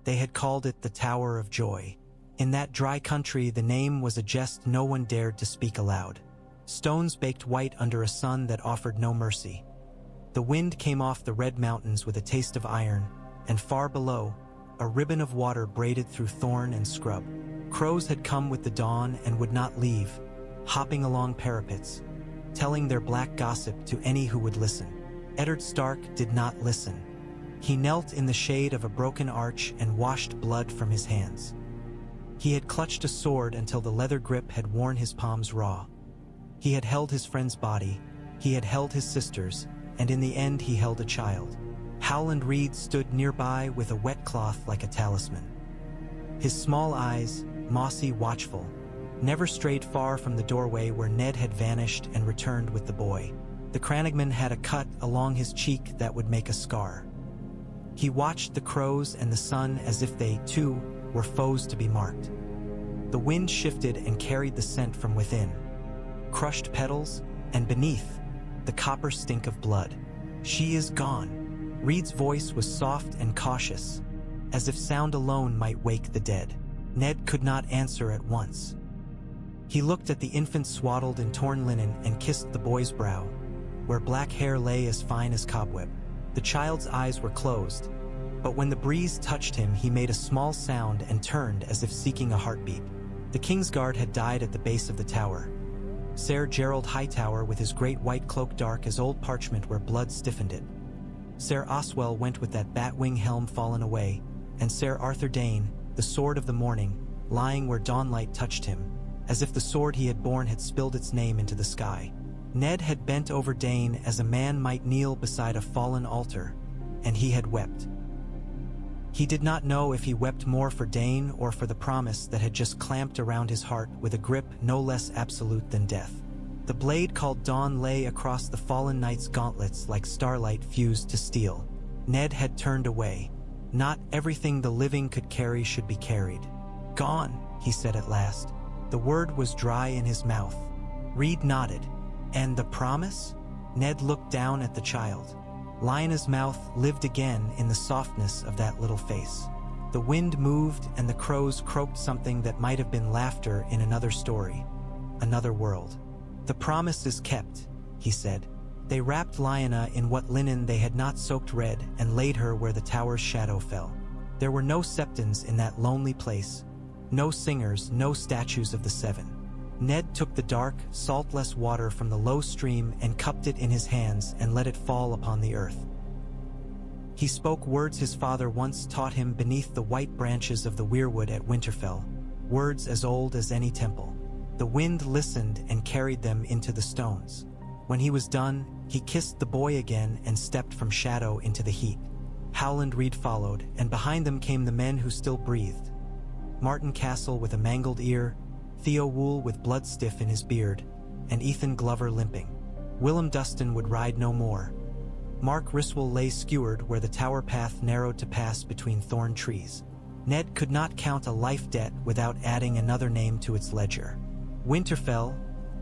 They had called it the Tower of Joy. In that dry country, the name was a jest no one dared to speak aloud. Stones baked white under a sun that offered no mercy. The wind came off the red mountains with a taste of iron, and far below, a ribbon of water braided through thorn and scrub. Crows had come with the dawn and would not leave, hopping along parapets, telling their black gossip to any who would listen. Eddard Stark did not listen. He knelt in the shade of a broken arch and washed blood from his hands. He had clutched a sword until the leather grip had worn his palms raw. He had held his friend's body, he had held his sister's, and in the end he held a child. Howland Reed stood nearby with a wet cloth like a talisman. His small eyes, mossy, watchful, never strayed far from the doorway where Ned had vanished and returned with the boy. The crannogman had a cut along his cheek that would make a scar. He watched the crows and the sun as if they, too, were foes to be marked. The wind shifted and carried the scent from within. Crushed petals, and beneath, the copper stink of blood. "She is gone." Reed's voice was soft and cautious, as if sound alone might wake the dead. Ned could not answer at once. He looked at the infant swaddled in torn linen and kissed the boy's brow, where black hair lay as fine as cobweb. The child's eyes were closed, but when the breeze touched him, he made a small sound and turned as if seeking a heartbeat. The Kingsguard had died at the base of the tower. Ser Gerald Hightower with his great white cloak dark as old parchment where blood stiffened it. Ser Oswell went with that batwing helm fallen away, and Ser Arthur Dane, the sword of the morning, lying where dawnlight touched him, as if the sword he had borne had spilled its name into the sky. Ned had bent over Dane as a man might kneel beside a fallen altar, and he had wept. He did not know if he wept more for Dane or for the promise that had just clamped around his heart with a grip no less absolute than death. The blade called Dawn lay across the fallen knight's gauntlets like starlight fused to steel. Ned had turned away. Not everything the living could carry should be carried. "Gone," he said at last. The word was dry in his mouth. Reed nodded. "And the promise?" Ned looked down at the child. Lyanna's mouth lived again in the softness of that little face. The wind moved and the crows croaked something that might have been laughter in another story, another world. "The promise is kept," he said. They wrapped Lyanna in what linen they had not soaked red and laid her where the tower's shadow fell. There were no septons in that lonely place, no singers, no statues of the seven. Ned took the dark, saltless water from the low stream and cupped it in his hands and let it fall upon the earth. He spoke words his father once taught him beneath the white branches of the weirwood at Winterfell, words as old as any temple. The wind listened and carried them into the stones. When he was done, he kissed the boy again and stepped from shadow into the heat. Howland Reed followed, and behind them came the men who still breathed. Martin Castle with a mangled ear, Theo Wool with blood stiff in his beard, and Ethan Glover limping. Willem Dustin would ride no more. Mark Riswell lay skewered where the tower path narrowed to pass between thorn trees. Ned could not count a life debt without adding another name to its ledger. "Winterfell,"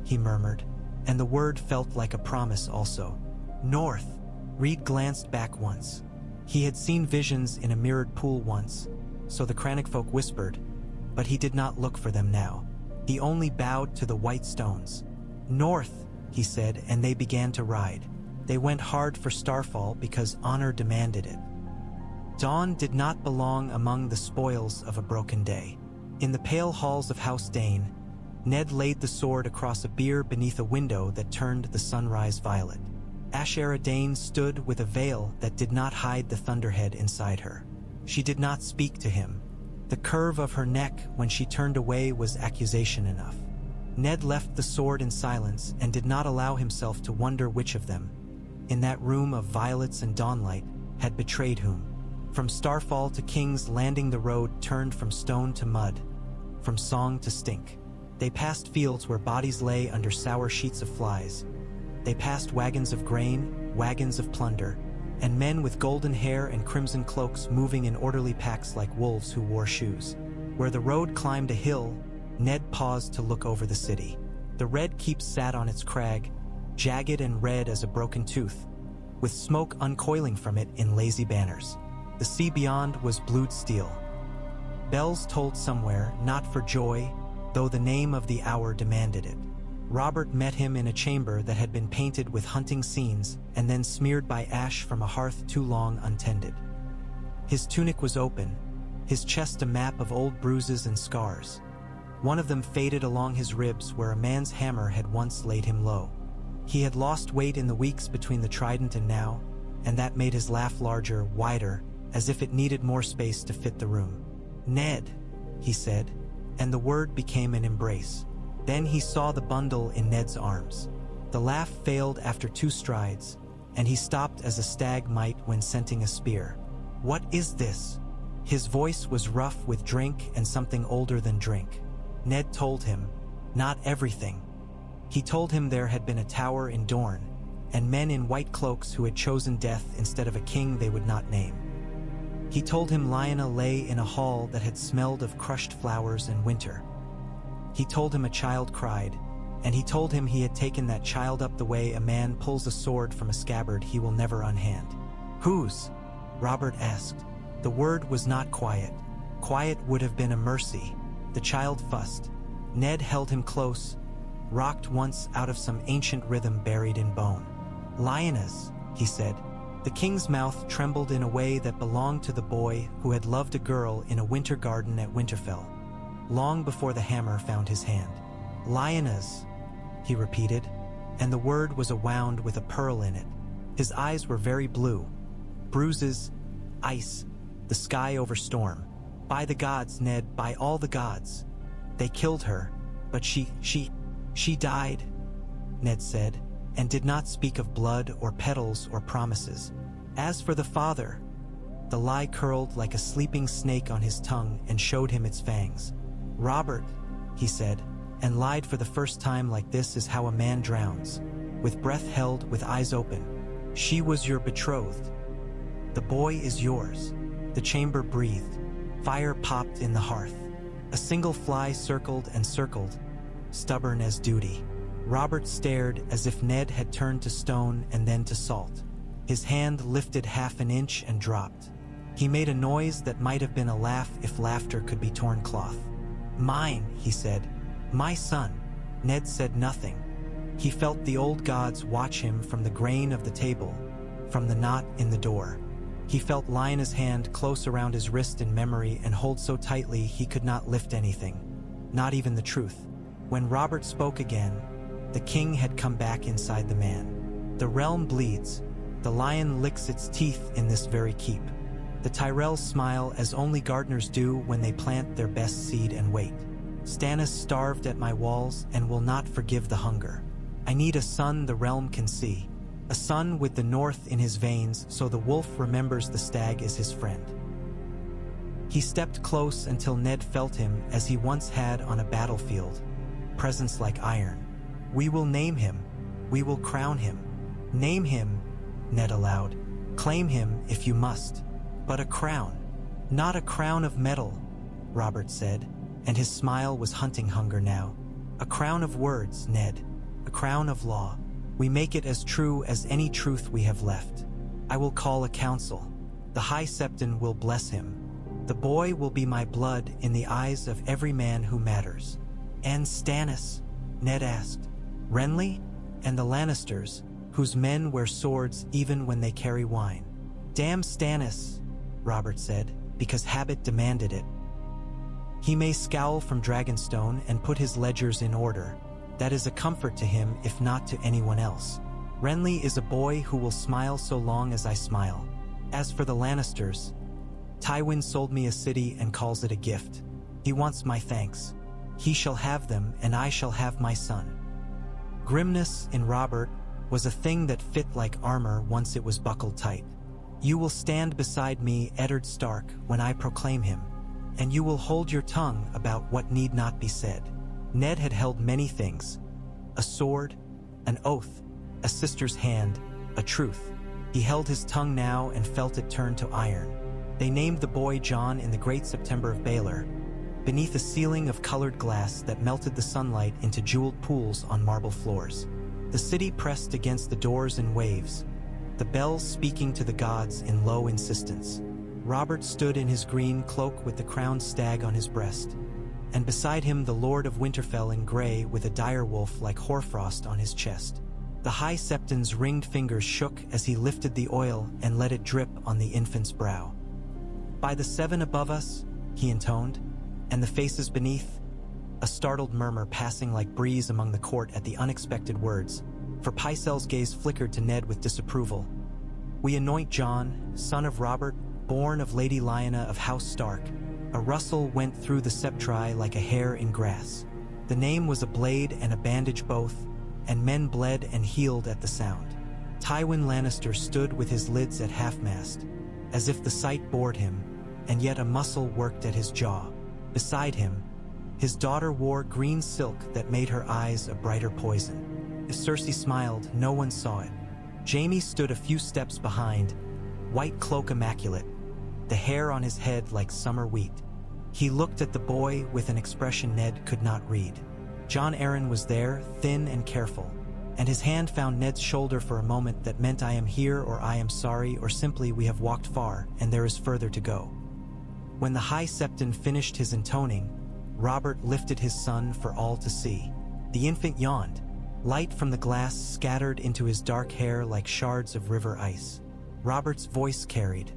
he murmured, and the word felt like a promise also. "North." Reed glanced back once. He had seen visions in a mirrored pool once, so the Crannock folk whispered, but he did not look for them now. He only bowed to the white stones. "North," he said, and they began to ride. They went hard for Starfall because honor demanded it. Dawn did not belong among the spoils of a broken day. In the pale halls of House Dane, Ned laid the sword across a bier beneath a window that turned the sunrise violet. Ashera Dane stood with a veil that did not hide the thunderhead inside her. She did not speak to him. The curve of her neck when she turned away was accusation enough. Ned left the sword in silence and did not allow himself to wonder which of them, in that room of violets and dawnlight, had betrayed whom. From Starfall to King's Landing the road turned from stone to mud, from song to stink. They passed fields where bodies lay under sour sheets of flies. They passed wagons of grain, wagons of plunder, and men with golden hair and crimson cloaks moving in orderly packs like wolves who wore shoes. Where the road climbed a hill, Ned paused to look over the city. The Red Keep sat on its crag, jagged and red as a broken tooth, with smoke uncoiling from it in lazy banners. The sea beyond was blued steel. Bells tolled somewhere, not for joy, though the name of the hour demanded it. Robert met him in a chamber that had been painted with hunting scenes and then smeared by ash from a hearth too long untended. His tunic was open, his chest a map of old bruises and scars. One of them faded along his ribs where a man's hammer had once laid him low. He had lost weight in the weeks between the trident and now, and that made his laugh larger, wider, as if it needed more space to fit the room. "Ned," he said, and the word became an embrace. Then he saw the bundle in Ned's arms. The laugh failed after 2 strides, and he stopped as a stag might when scenting a spear. "What is this?" His voice was rough with drink and something older than drink. Ned told him, not everything. He told him there had been a tower in Dorne, and men in white cloaks who had chosen death instead of a king they would not name. He told him Lyanna lay in a hall that had smelled of crushed flowers and winter. He told him a child cried, and he told him he had taken that child up the way a man pulls a sword from a scabbard he will never unhand. "Whose?" Robert asked. The word was not quiet. Quiet would have been a mercy. The child fussed. Ned held him close, rocked once out of some ancient rhythm buried in bone. "Lyanna's," he said. The king's mouth trembled in a way that belonged to the boy who had loved a girl in a winter garden at Winterfell, long before the hammer found his hand. "Lyanna's," he repeated, and the word was a wound with a pearl in it. His eyes were very blue. Bruises, ice, the sky over storm. "By the gods, Ned, by all the gods. They killed her, but she died," Ned said, and did not speak of blood or petals or promises. As for the father, the lie curled like a sleeping snake on his tongue and showed him its fangs. "Robert," he said, and lied for the first time like this is how a man drowns, with breath held, with eyes open. "She was your betrothed. The boy is yours." The chamber breathed. Fire popped in the hearth. A single fly circled and circled, stubborn as duty. Robert stared as if Ned had turned to stone and then to salt. His hand lifted half an inch and dropped. He made a noise that might have been a laugh if laughter could be torn cloth. "Mine," he said. "My son." Ned said nothing. He felt the old gods watch him from the grain of the table, from the knot in the door. He felt Lyanna's hand close around his wrist in memory and hold so tightly he could not lift anything, not even the truth. When Robert spoke again, the king had come back inside the man. "The realm bleeds. The lion licks its teeth in this very keep. The Tyrells smile as only gardeners do when they plant their best seed and wait. Stannis starved at my walls and will not forgive the hunger. I need a son the realm can see. A son with the north in his veins so the wolf remembers the stag is his friend." He stepped close until Ned felt him as he once had on a battlefield, presence like iron. "We will name him. We will crown him." "Name him," Ned allowed. "Claim him if you must. But a crown. Not a crown of metal," Robert said, and his smile was hunting hunger now. "A crown of words, Ned. A crown of law. We make it as true as any truth we have left. I will call a council. The High Septon will bless him. The boy will be my blood in the eyes of every man who matters." "And Stannis?" Ned asked. "Renly? And the Lannisters, whose men wear swords even when they carry wine." "Damn Stannis," Robert said, because habit demanded it. "He may scowl from Dragonstone and put his ledgers in order. That is a comfort to him if not to anyone else. Renly is a boy who will smile so long as I smile. As for the Lannisters, Tywin sold me a city and calls it a gift. He wants my thanks. He shall have them and I shall have my son." Grimness in Robert was a thing that fit like armor once it was buckled tight. "You will stand beside me, Eddard Stark, when I proclaim him, and you will hold your tongue about what need not be said." Ned had held many things: a sword, an oath, a sister's hand, a truth. He held his tongue now and felt it turn to iron. They named the boy John in the great September of Baelor, beneath a ceiling of colored glass that melted the sunlight into jeweled pools on marble floors. The city pressed against the doors in waves, the bells speaking to the gods in low insistence. Robert stood in his green cloak with the crowned stag on his breast, and beside him the Lord of Winterfell in grey with a direwolf like hoarfrost on his chest. The High Septon's ringed fingers shook as he lifted the oil and let it drip on the infant's brow. "By the seven above us," he intoned, "and the faces beneath," a startled murmur passing like breeze among the court at the unexpected words, for Pycelle's gaze flickered to Ned with disapproval. "We anoint Jon, son of Robert, born of Lady Lyanna of House Stark." A rustle went through the septri like a hair in grass. The name was a blade and a bandage both, and men bled and healed at the sound. Tywin Lannister stood with his lids at half-mast, as if the sight bored him, and yet a muscle worked at his jaw. Beside him, his daughter wore green silk that made her eyes a brighter poison. If Cersei smiled, no one saw it. Jaime stood a few steps behind, white cloak immaculate, the hair on his head like summer wheat. He looked at the boy with an expression Ned could not read. Jon Arryn was there, thin and careful, and his hand found Ned's shoulder for a moment that meant "I am here," or "I am sorry," or simply "We have walked far, and there is further to go." When the High Septon finished his intoning, Robert lifted his son for all to see. The infant yawned. Light from the glass scattered into his dark hair like shards of river ice. Robert's voice carried.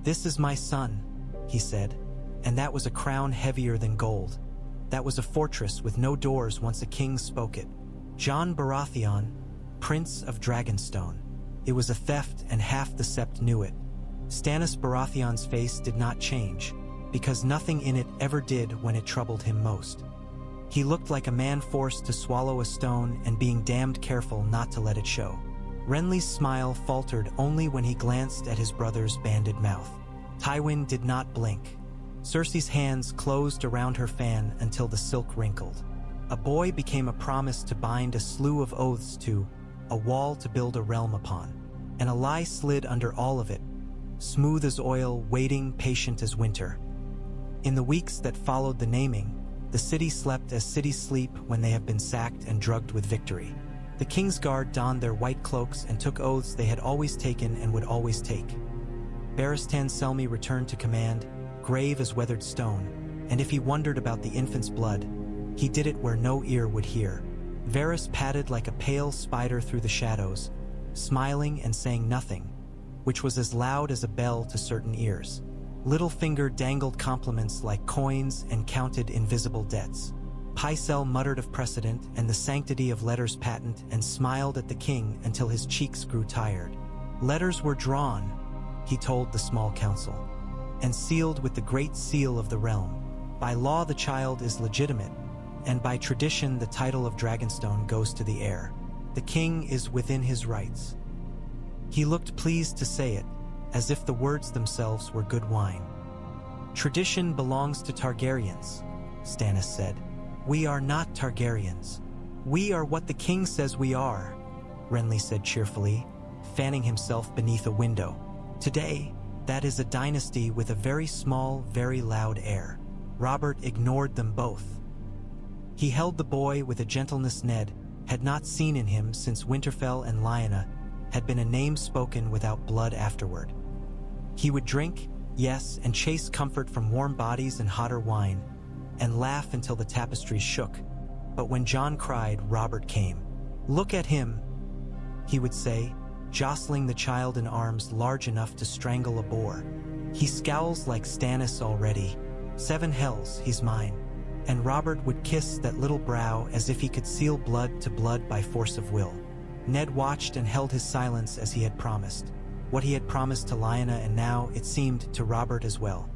"This is my son," he said, and that was a crown heavier than gold. That was a fortress with no doors once a king spoke it. Jon Baratheon, Prince of Dragonstone. It was a theft, and half the Sept knew it. Stannis Baratheon's face did not change, because nothing in it ever did when it troubled him most. He looked like a man forced to swallow a stone and being damned careful not to let it show. Renly's smile faltered only when he glanced at his brother's banded mouth. Tywin did not blink. Cersei's hands closed around her fan until the silk wrinkled. A boy became a promise to bind a slew of oaths to, a wall to build a realm upon, and a lie slid under all of it, smooth as oil, waiting, patient as winter. In the weeks that followed the naming, the city slept as cities sleep when they have been sacked and drugged with victory. The Kingsguard donned their white cloaks and took oaths they had always taken and would always take. Barristan Selmy returned to command, grave as weathered stone, and if he wondered about the infant's blood, he did it where no ear would hear. Varys padded like a pale spider through the shadows, smiling and saying nothing, which was as loud as a bell to certain ears. Littlefinger dangled compliments like coins and counted invisible debts. Pycelle muttered of precedent and the sanctity of letters patent and smiled at the king until his cheeks grew tired. Letters were drawn, he told the small council, and sealed with the great seal of the realm. By law the child is legitimate, and by tradition the title of Dragonstone goes to the heir. The king is within his rights. He looked pleased to say it, as if the words themselves were good wine. "Tradition belongs to Targaryens," Stannis said. "We are not Targaryens. We are what the king says we are," Renly said cheerfully, fanning himself beneath a window. "Today, that is a dynasty with a very small, very loud heir." Robert ignored them both. He held the boy with a gentleness Ned had not seen in him since Winterfell and Lyanna had been a name spoken without blood afterward. He would drink, yes, and chase comfort from warm bodies and hotter wine, and laugh until the tapestries shook. But when Jon cried, Robert came. "Look at him," he would say, jostling the child in arms large enough to strangle a boar. "He scowls like Stannis already. 7 hells, he's mine." And Robert would kiss that little brow as if he could seal blood to blood by force of will. Ned watched and held his silence as he had promised. What he had promised to Lyanna, and now, it seemed, to Robert as well.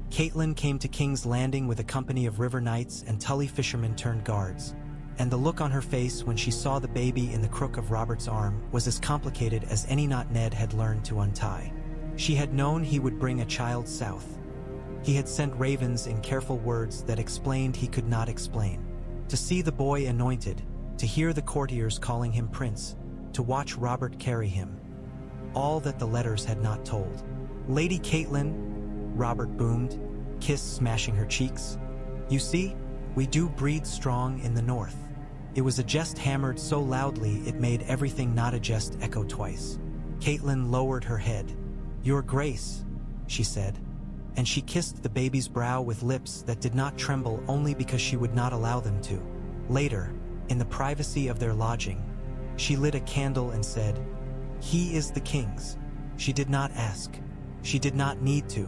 Catelyn came to King's Landing with a company of river knights and Tully fishermen turned guards, and the look on her face when she saw the baby in the crook of Robert's arm was as complicated as any knot Ned had learned to untie. She had known he would bring a child south. He had sent ravens in careful words that explained he could not explain. To see the boy anointed, to hear the courtiers calling him prince, to watch Robert carry him. All that the letters had not told. "Lady Catelyn," Robert boomed, kiss smashing her cheeks. "You see, we do breed strong in the north." It was a jest hammered so loudly it made everything not a jest echo twice. Catelyn lowered her head. "Your Grace," she said, and she kissed the baby's brow with lips that did not tremble only because she would not allow them to. Later, in the privacy of their lodging, she lit a candle and said, "He is the king's." She did not ask. She did not need to.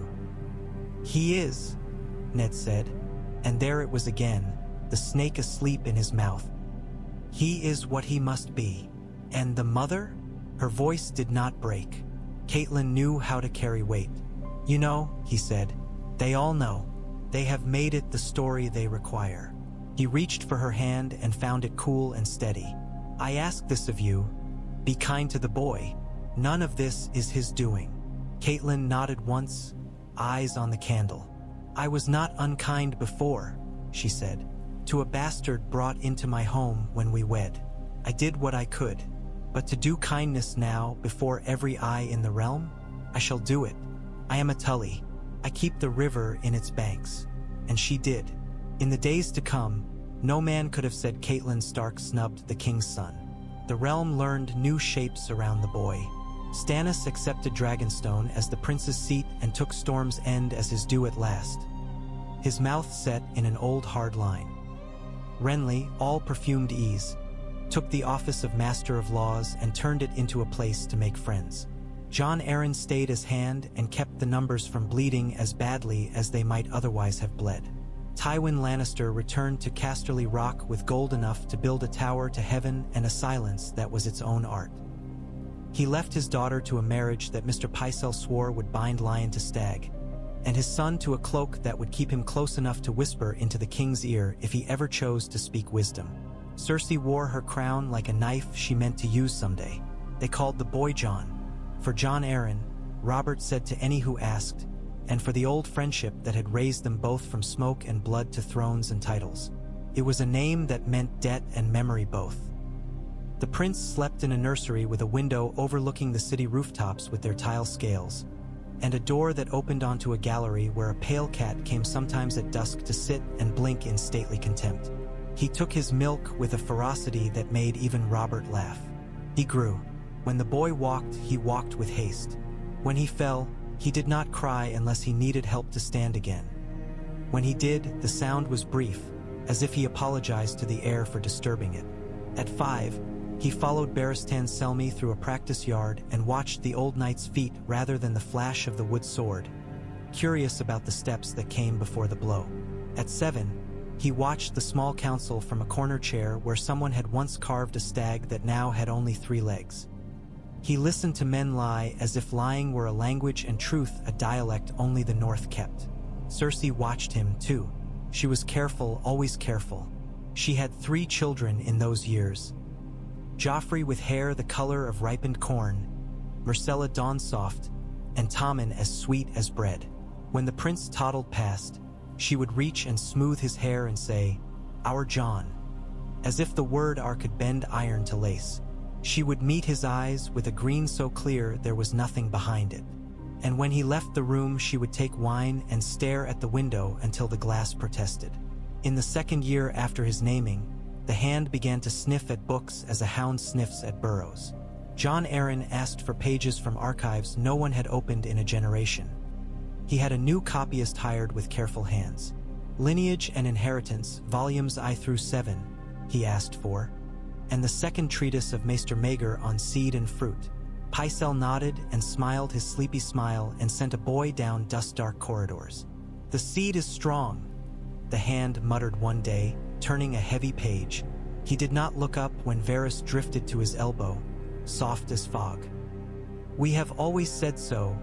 "He is," Ned said, and there it was again, the snake asleep in his mouth. "He is what he must be." And the mother? Her voice did not break. Catelyn knew how to carry weight. "You know," he said, "they all know. They have made it the story they require." He reached for her hand and found it cool and steady. "I ask this of you. Be kind to the boy. None of this is his doing." Catelyn nodded once, eyes on the candle. "I was not unkind before," she said, "to a bastard brought into my home when we wed. I did what I could. But to do kindness now before every eye in the realm, I shall do it. I am a Tully. I keep the river in its banks." And she did. In the days to come, no man could have said Catelyn Stark snubbed the king's son. The realm learned new shapes around the boy. Stannis accepted Dragonstone as the prince's seat and took Storm's End as his due at last. His mouth set in an old hard line. Renly, all perfumed ease, took the office of Master of Laws and turned it into a place to make friends. Jon Arryn stayed as hand and kept the numbers from bleeding as badly as they might otherwise have bled. Tywin Lannister returned to Casterly Rock with gold enough to build a tower to heaven and a silence that was its own art. He left his daughter to a marriage that Mr. Pycelle swore would bind lion to stag, and his son to a cloak that would keep him close enough to whisper into the king's ear if he ever chose to speak wisdom. Cersei wore her crown like a knife she meant to use someday. They called the boy Jon. For Jon Arryn, Robert said to any who asked, and for the old friendship that had raised them both from smoke and blood to thrones and titles. It was a name that meant debt and memory both. The prince slept in a nursery with a window overlooking the city rooftops with their tile scales, and a door that opened onto a gallery where a pale cat came sometimes at dusk to sit and blink in stately contempt. He took his milk with a ferocity that made even Robert laugh. He grew. When the boy walked, he walked with haste. When he fell, he did not cry unless he needed help to stand again. When he did, the sound was brief, as if he apologized to the air for disturbing it. At 5, he followed Barristan Selmy through a practice yard and watched the old knight's feet rather than the flash of the wood sword, curious about the steps that came before the blow. At 7, he watched the small council from a corner chair where someone had once carved a stag that now had only 3 legs. He listened to men lie as if lying were a language and truth a dialect only the North kept. Cersei watched him, too. She was careful, always careful. She had 3 children in those years. Joffrey with hair the color of ripened corn, Myrcella dawn-soft, and Tommen as sweet as bread. When the prince toddled past, she would reach and smooth his hair and say, "Our Jon," as if the word "our" could bend iron to lace. She would meet his eyes with a green so clear there was nothing behind it. And when he left the room, she would take wine and stare at the window until the glass protested. In the 2nd year after his naming, the hand began to sniff at books as a hound sniffs at burrows. Jon Arryn asked for pages from archives no one had opened in a generation. He had a new copyist hired with careful hands. Lineage and Inheritance, volumes I through 7, he asked for, and the 2nd treatise of Maester Maegor on seed and fruit. Pycelle nodded and smiled his sleepy smile and sent a boy down dust-dark corridors. "The seed is strong," the hand muttered one day, turning a heavy page. He did not look up when Varys drifted to his elbow, soft as fog. "We have always said so,"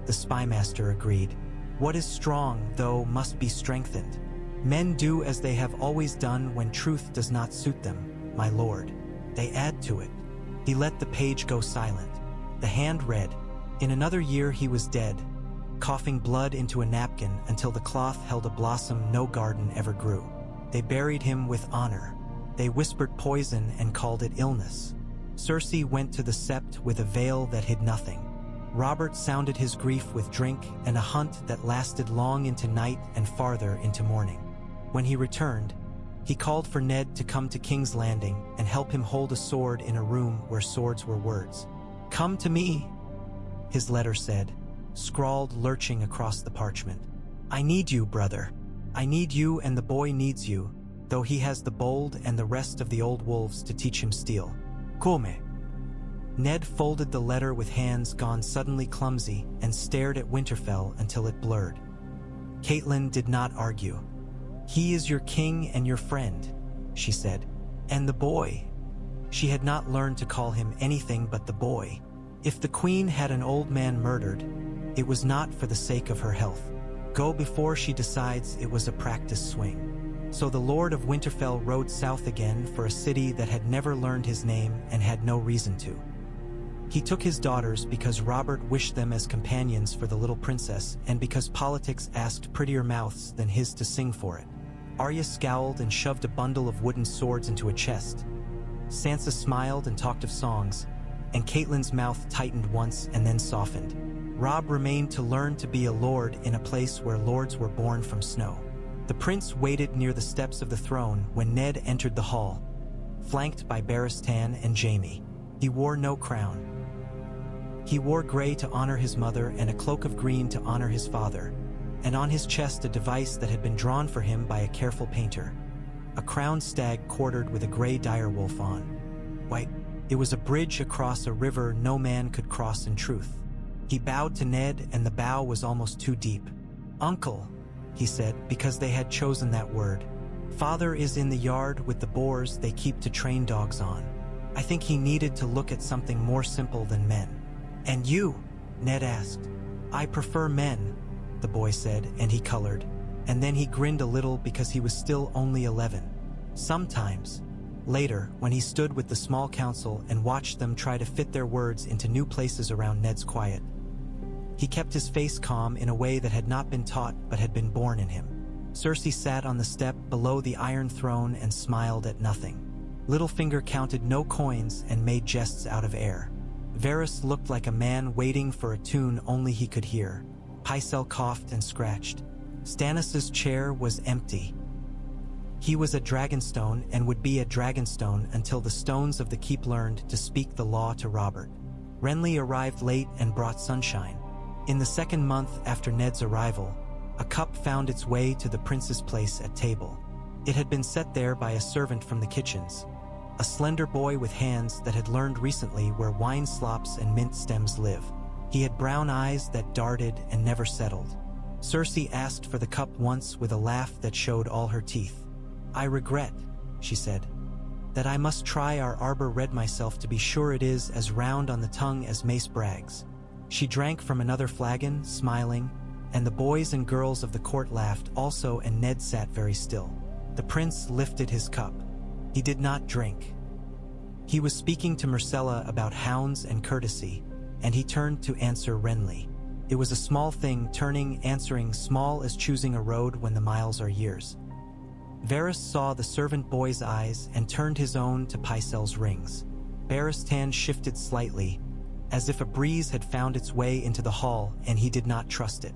the spymaster agreed. "What is strong, though, must be strengthened. Men do as they have always done when truth does not suit them, my lord. They add to it." He let the page go silent. The hand read, "In another year he was dead, coughing blood into a napkin until the cloth held a blossom no garden ever grew. They buried him with honor. They whispered poison and called it illness. Cersei went to the sept with a veil that hid nothing. Robert sounded his grief with drink and a hunt that lasted long into night and farther into morning. When he returned, he called for Ned to come to King's Landing and help him hold a sword in a room where swords were words. 'Come to me,' his letter said, scrawled lurching across the parchment. I need you, brother. I need you, and the boy needs you, though he has the bold and the rest of the old wolves to teach him steel. Come. Ned folded the letter with hands gone suddenly clumsy and stared at Winterfell until it blurred. Catelyn did not argue. He is your king and your friend, she said. And the boy. She had not learned to call him anything but the boy. If the queen had an old man murdered, it was not for the sake of her health. Go before she decides it was a practice swing. So the Lord of Winterfell rode south again for a city that had never learned his name and had no reason to. He took his daughters because Robert wished them as companions for the little princess and because politics asked prettier mouths than his to sing for it. Arya scowled and shoved a bundle of wooden swords into a chest. Sansa smiled and talked of songs, and Catelyn's mouth tightened once and then softened. Robb remained to learn to be a lord in a place where lords were born from snow. The prince waited near the steps of the throne when Ned entered the hall, flanked by Baratheon and Jaime. He wore no crown. He wore gray to honor his mother and a cloak of green to honor his father, and on his chest a device that had been drawn for him by a careful painter. A crowned stag quartered with a gray direwolf on. White. It was a bridge across a river no man could cross in truth. He bowed to Ned, and the bow was almost too deep. Uncle, he said, because they had chosen that word. Father is in the yard with the boars they keep to train dogs on. I think he needed to look at something more simple than men. And you? Ned asked. I prefer men, the boy said, and he colored. And then he grinned a little because he was still only 11. Sometimes. Later, when he stood with the small council and watched them try to fit their words into new places around Ned's quiet, he kept his face calm in a way that had not been taught but had been born in him. Cersei sat on the step below the Iron Throne and smiled at nothing. Littlefinger counted no coins and made jests out of air. Varys looked like a man waiting for a tune only he could hear. Pycelle coughed and scratched. Stannis's chair was empty. He was a Dragonstone and would be a Dragonstone until the stones of the keep learned to speak the law to Robert. Renly arrived late and brought sunshine. In the second month after Ned's arrival, a cup found its way to the prince's place at table. It had been set there by a servant from the kitchens, a slender boy with hands that had learned recently where wine slops and mint stems live. He had brown eyes that darted and never settled. Cersei asked for the cup once with a laugh that showed all her teeth. I regret, she said, that I must try our arbor red myself to be sure it is as round on the tongue as Mace Bragg's. She drank from another flagon, smiling, and the boys and girls of the court laughed also, and Ned sat very still. The prince lifted his cup. He did not drink. He was speaking to Myrcella about hounds and courtesy, and he turned to answer Renly. It was a small thing, answering small as choosing a road when the miles are years. Varys saw the servant boy's eyes and turned his own to Pycelle's rings. Baratheon shifted slightly, as if a breeze had found its way into the hall and he did not trust it.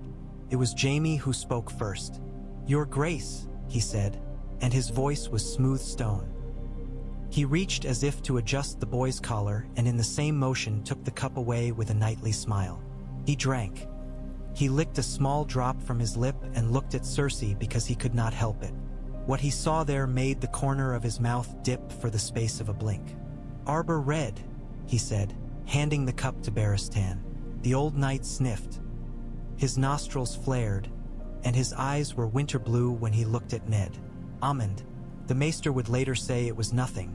It was Jaime who spoke first. Your Grace, he said, and his voice was smooth stone. He reached as if to adjust the boy's collar and in the same motion took the cup away with a knightly smile. He drank. He licked a small drop from his lip and looked at Cersei because he could not help it. What he saw there made the corner of his mouth dip for the space of a blink. Arbor red, he said, handing the cup to Baratheon. The old knight sniffed. His nostrils flared, and his eyes were winter blue when he looked at Ned. Almond. The maester would later say it was nothing.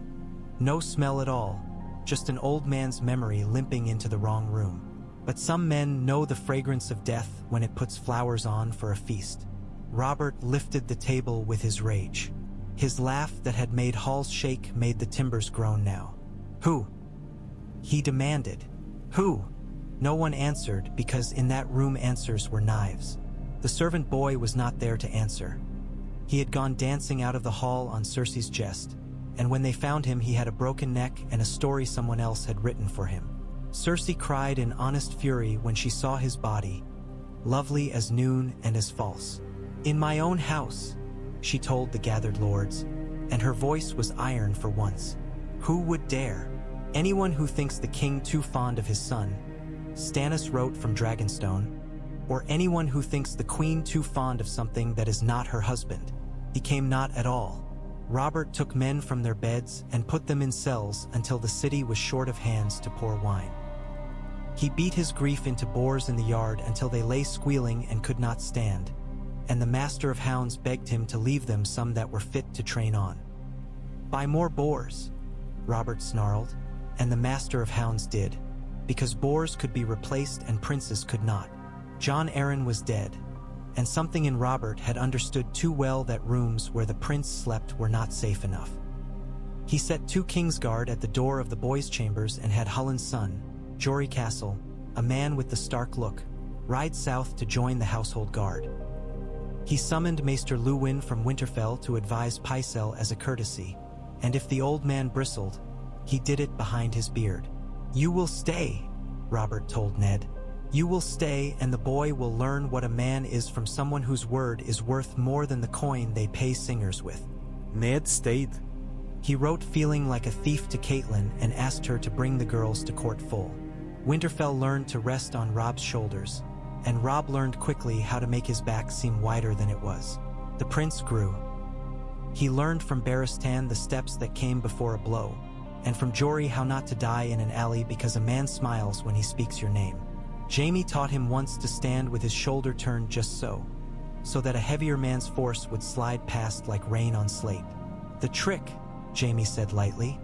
No smell at all, just an old man's memory limping into the wrong room. But some men know the fragrance of death when it puts flowers on for a feast. Robert lifted the table with his rage. His laugh that had made halls shake made the timbers groan now. Who? He demanded. Who? No one answered because in that room answers were knives. The servant boy was not there to answer. He had gone dancing out of the hall on Cersei's jest, and when they found him he had a broken neck and a story someone else had written for him. Cersei cried in honest fury when she saw his body, lovely as noon and as false. In my own house, she told the gathered lords, and her voice was iron for once. Who would dare? Anyone who thinks the king too fond of his son. Stannis wrote from Dragonstone, or anyone who thinks the queen too fond of something that is not her husband. He came not at all. Robert took men from their beds and put them in cells until the city was short of hands to pour wine. He beat his grief into boars in the yard until they lay squealing and could not stand, and the master of hounds begged him to leave them some that were fit to train on. "Buy more boars," Robert snarled, and the master of hounds did, because boars could be replaced and princes could not. Jon Arryn was dead, and something in Robert had understood too well that rooms where the prince slept were not safe enough. He set 2 Kingsguard at the door of the boys' chambers and had Hullen's son, Jory Castle, a man with the Stark look, ride south to join the household guard. He summoned Maester Luwin from Winterfell to advise Pycelle as a courtesy, and if the old man bristled, he did it behind his beard. "You will stay," Robert told Ned. "You will stay, and the boy will learn what a man is from someone whose word is worth more than the coin they pay singers with." Ned stayed. He wrote feeling like a thief to Catelyn and asked her to bring the girls to court full. Winterfell learned to rest on Robb's shoulders, and Robb learned quickly how to make his back seem wider than it was. The prince grew. He learned from Barristan the steps that came before a blow, and from Jory how not to die in an alley because a man smiles when he speaks your name. Jaime taught him once to stand with his shoulder turned just so that a heavier man's force would slide past like rain on slate. "The trick," Jaime said lightly,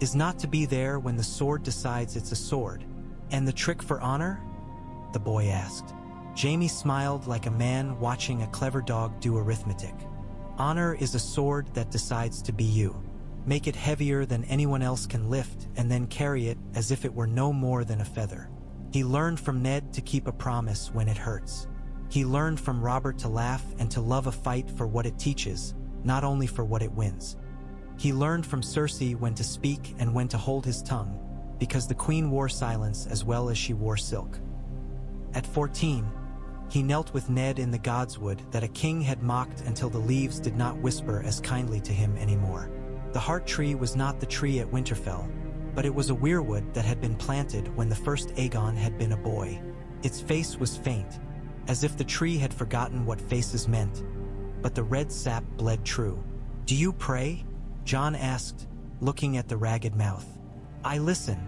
"is not to be there when the sword decides it's a sword." "And the trick for honor?" the boy asked. Jaime smiled like a man watching a clever dog do arithmetic. "Honor is a sword that decides to be you. Make it heavier than anyone else can lift and then carry it as if it were no more than a feather." He learned from Ned to keep a promise when it hurts. He learned from Robert to laugh and to love a fight for what it teaches, not only for what it wins. He learned from Cersei when to speak and when to hold his tongue, because the queen wore silence as well as she wore silk. At 14, he knelt with Ned in the godswood that a king had mocked until the leaves did not whisper as kindly to him anymore. The heart tree was not the tree at Winterfell, but it was a weirwood that had been planted when the first Aegon had been a boy. Its face was faint, as if the tree had forgotten what faces meant, but the red sap bled true. "Do you pray?" Jon asked, looking at the ragged mouth. "I listen,"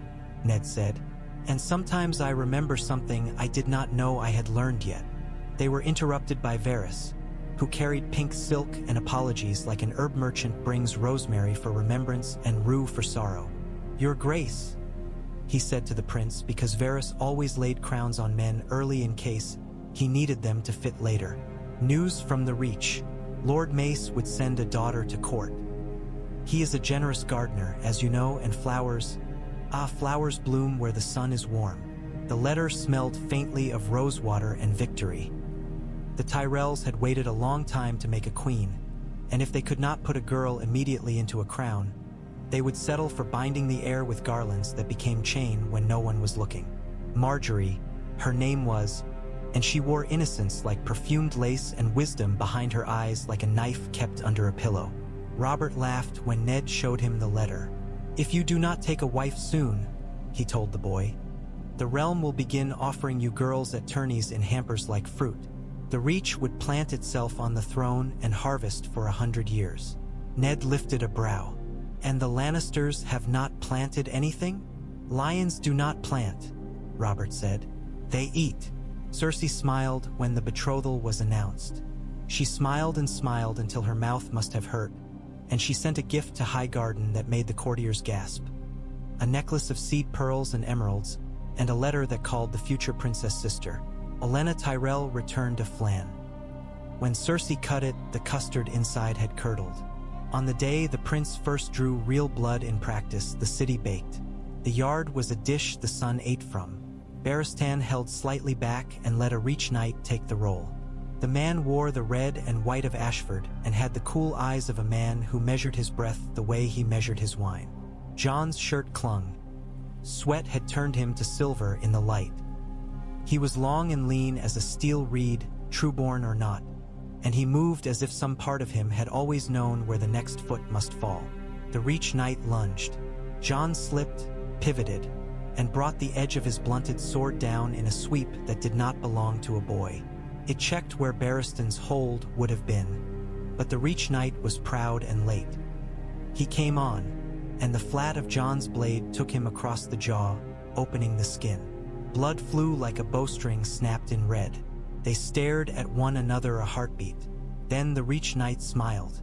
Ned said, "and sometimes I remember something I did not know I had learned yet." They were interrupted by Varys, who carried pink silk and apologies like an herb merchant brings rosemary for remembrance and rue for sorrow. "Your Grace," he said to the prince, because Varys always laid crowns on men early in case he needed them to fit later. "News from the Reach. Lord Mace would send a daughter to court. He is a generous gardener, as you know, and flowers bloom where the sun is warm." The letter smelled faintly of rosewater and victory. The Tyrells had waited a long time to make a queen, and if they could not put a girl immediately into a crown, they would settle for binding the heir with garlands that became chain when no one was looking. Marjorie, her name was, and she wore innocence like perfumed lace and wisdom behind her eyes like a knife kept under a pillow. Robert laughed when Ned showed him the letter. "If you do not take a wife soon," he told the boy, "the realm will begin offering you girls at tourneys in hampers like fruit. The Reach would plant itself on the throne and harvest for 100 years. Ned lifted a brow. "And the Lannisters have not planted anything?" "Lions do not plant," Robert said. "They eat." Cersei smiled when the betrothal was announced. She smiled and smiled until her mouth must have hurt, and she sent a gift to Highgarden that made the courtiers gasp. A necklace of seed pearls and emeralds, and a letter that called the future princess sister. Olenna Tyrell returned to Flan. When Cersei cut it, the custard inside had curdled. On the day the prince first drew real blood in practice, the city baked. The yard was a dish the sun ate from. Barristan held slightly back and let a Reach knight take the role. The man wore the red and white of Ashford and had the cool eyes of a man who measured his breath the way he measured his wine. Jon's shirt clung. Sweat had turned him to silver in the light. He was long and lean as a steel reed, trueborn or not, and he moved as if some part of him had always known where the next foot must fall. The Reach knight lunged. Jon slipped, pivoted, and brought the edge of his blunted sword down in a sweep that did not belong to a boy. It checked where Barristan's hold would have been, but the Reach Knight was proud and late. He came on, and the flat of Jon's blade took him across the jaw, opening the skin. Blood flew like a bowstring snapped in red. They stared at one another a heartbeat. Then the Reach Knight smiled.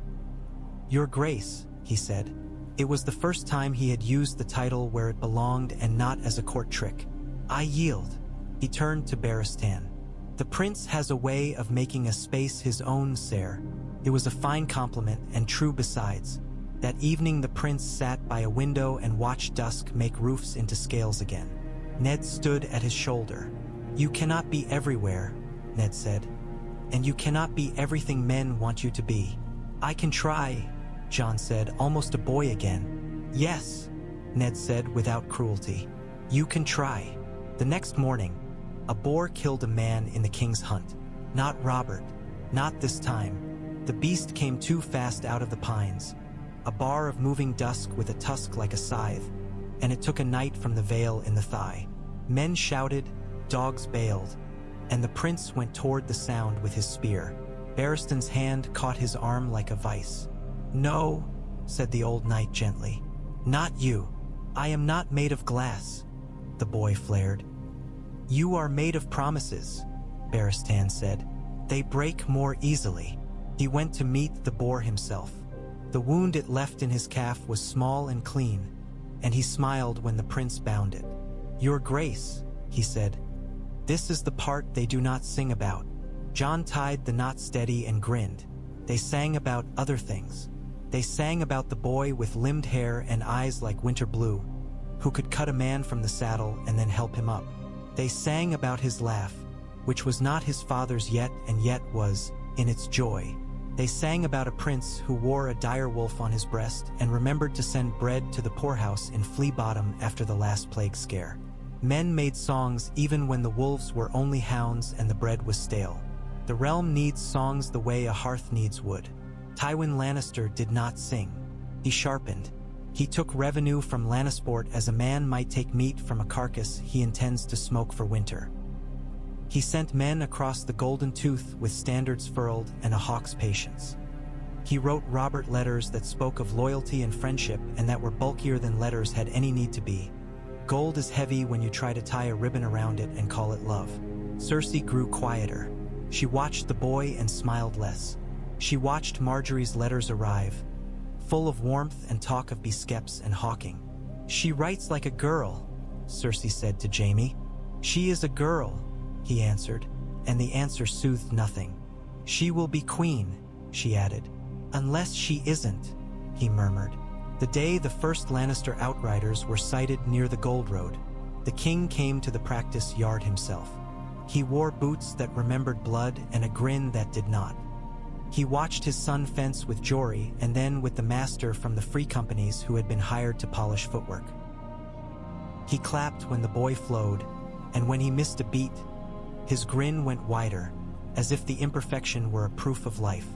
"Your Grace," he said. It was the first time he had used the title where it belonged and not as a court trick. "I yield." He turned to Barristan. "The prince has a way of making a space his own, sire." It was a fine compliment, and true besides. That evening the prince sat by a window and watched dusk make roofs into scales again. Ned stood at his shoulder. "You cannot be everywhere," Ned said. "And you cannot be everything men want you to be." "I can try," Jon said, almost a boy again. "Yes," Ned said without cruelty. "You can try." The next morning, a boar killed a man in the king's hunt. Not Robert. Not this time. The beast came too fast out of the pines. A bar of moving dusk with a tusk like a scythe, and it took a knight from the veil in the thigh. Men shouted, dogs bailed, and the prince went toward the sound with his spear. Barristan's hand caught his arm like a vice. "No," said the old knight gently. "Not you. I am not made of glass," the boy flared. "You are made of promises," Barristan said. "They break more easily." He went to meet the boar himself. The wound it left in his calf was small and clean, and he smiled when the prince bound it. "Your Grace," he said, "this is the part they do not sing about." Jon tied the knot steady and grinned. They sang about other things. They sang about the boy with limbed hair and eyes like winter blue, who could cut a man from the saddle and then help him up. They sang about his laugh, which was not his father's yet and yet was, in its joy. They sang about a prince who wore a dire wolf on his breast and remembered to send bread to the poorhouse in Flea Bottom after the last plague scare. Men made songs even when the wolves were only hounds and the bread was stale. The realm needs songs the way a hearth needs wood. Tywin Lannister did not sing. He sharpened. He took revenue from Lannisport as a man might take meat from a carcass he intends to smoke for winter. He sent men across the Golden Tooth with standards furled and a hawk's patience. He wrote Robert letters that spoke of loyalty and friendship and that were bulkier than letters had any need to be. Gold is heavy when you try to tie a ribbon around it and call it love. Cersei grew quieter. She watched the boy and smiled less. She watched Marjorie's letters arrive, full of warmth and talk of beskeps and hawking. "She writes like a girl," Cersei said to Jaime. "She is a girl," he answered, and the answer soothed nothing. "She will be queen," she added. "Unless she isn't," he murmured. The day the first Lannister outriders were sighted near the Gold Road, the king came to the practice yard himself. He wore boots that remembered blood and a grin that did not. He watched his son fence with Jory and then with the master from the free companies who had been hired to polish footwork. He clapped when the boy flowed, and when he missed a beat, his grin went wider, as if the imperfection were a proof of life.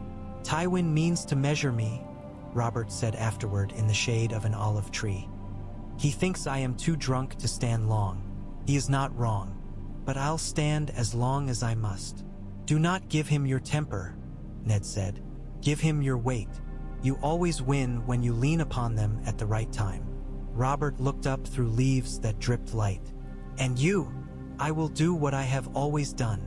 "Tywin means to measure me," Robert said afterward in the shade of an olive tree. "He thinks I am too drunk to stand long. He is not wrong, but I'll stand as long as I must." "Do not give him your temper," Ned said. "Give him your weight. You always win when you lean upon them at the right time." Robert looked up through leaves that dripped light. "And you?" "I will do what I have always done,"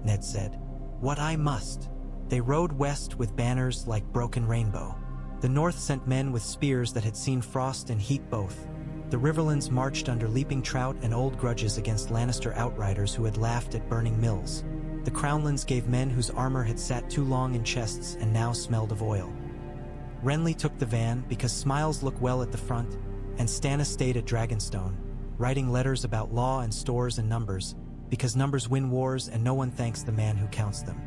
Ned said. "What I must." They rode west with banners like broken rainbow. The north sent men with spears that had seen frost and heat both. The Riverlands marched under leaping trout and old grudges against Lannister outriders who had laughed at burning mills. The Crownlands gave men whose armor had sat too long in chests and now smelled of oil. Renly took the van because smiles look well at the front, and Stannis stayed at Dragonstone, writing letters about law and stores and numbers, because numbers win wars and no one thanks the man who counts them.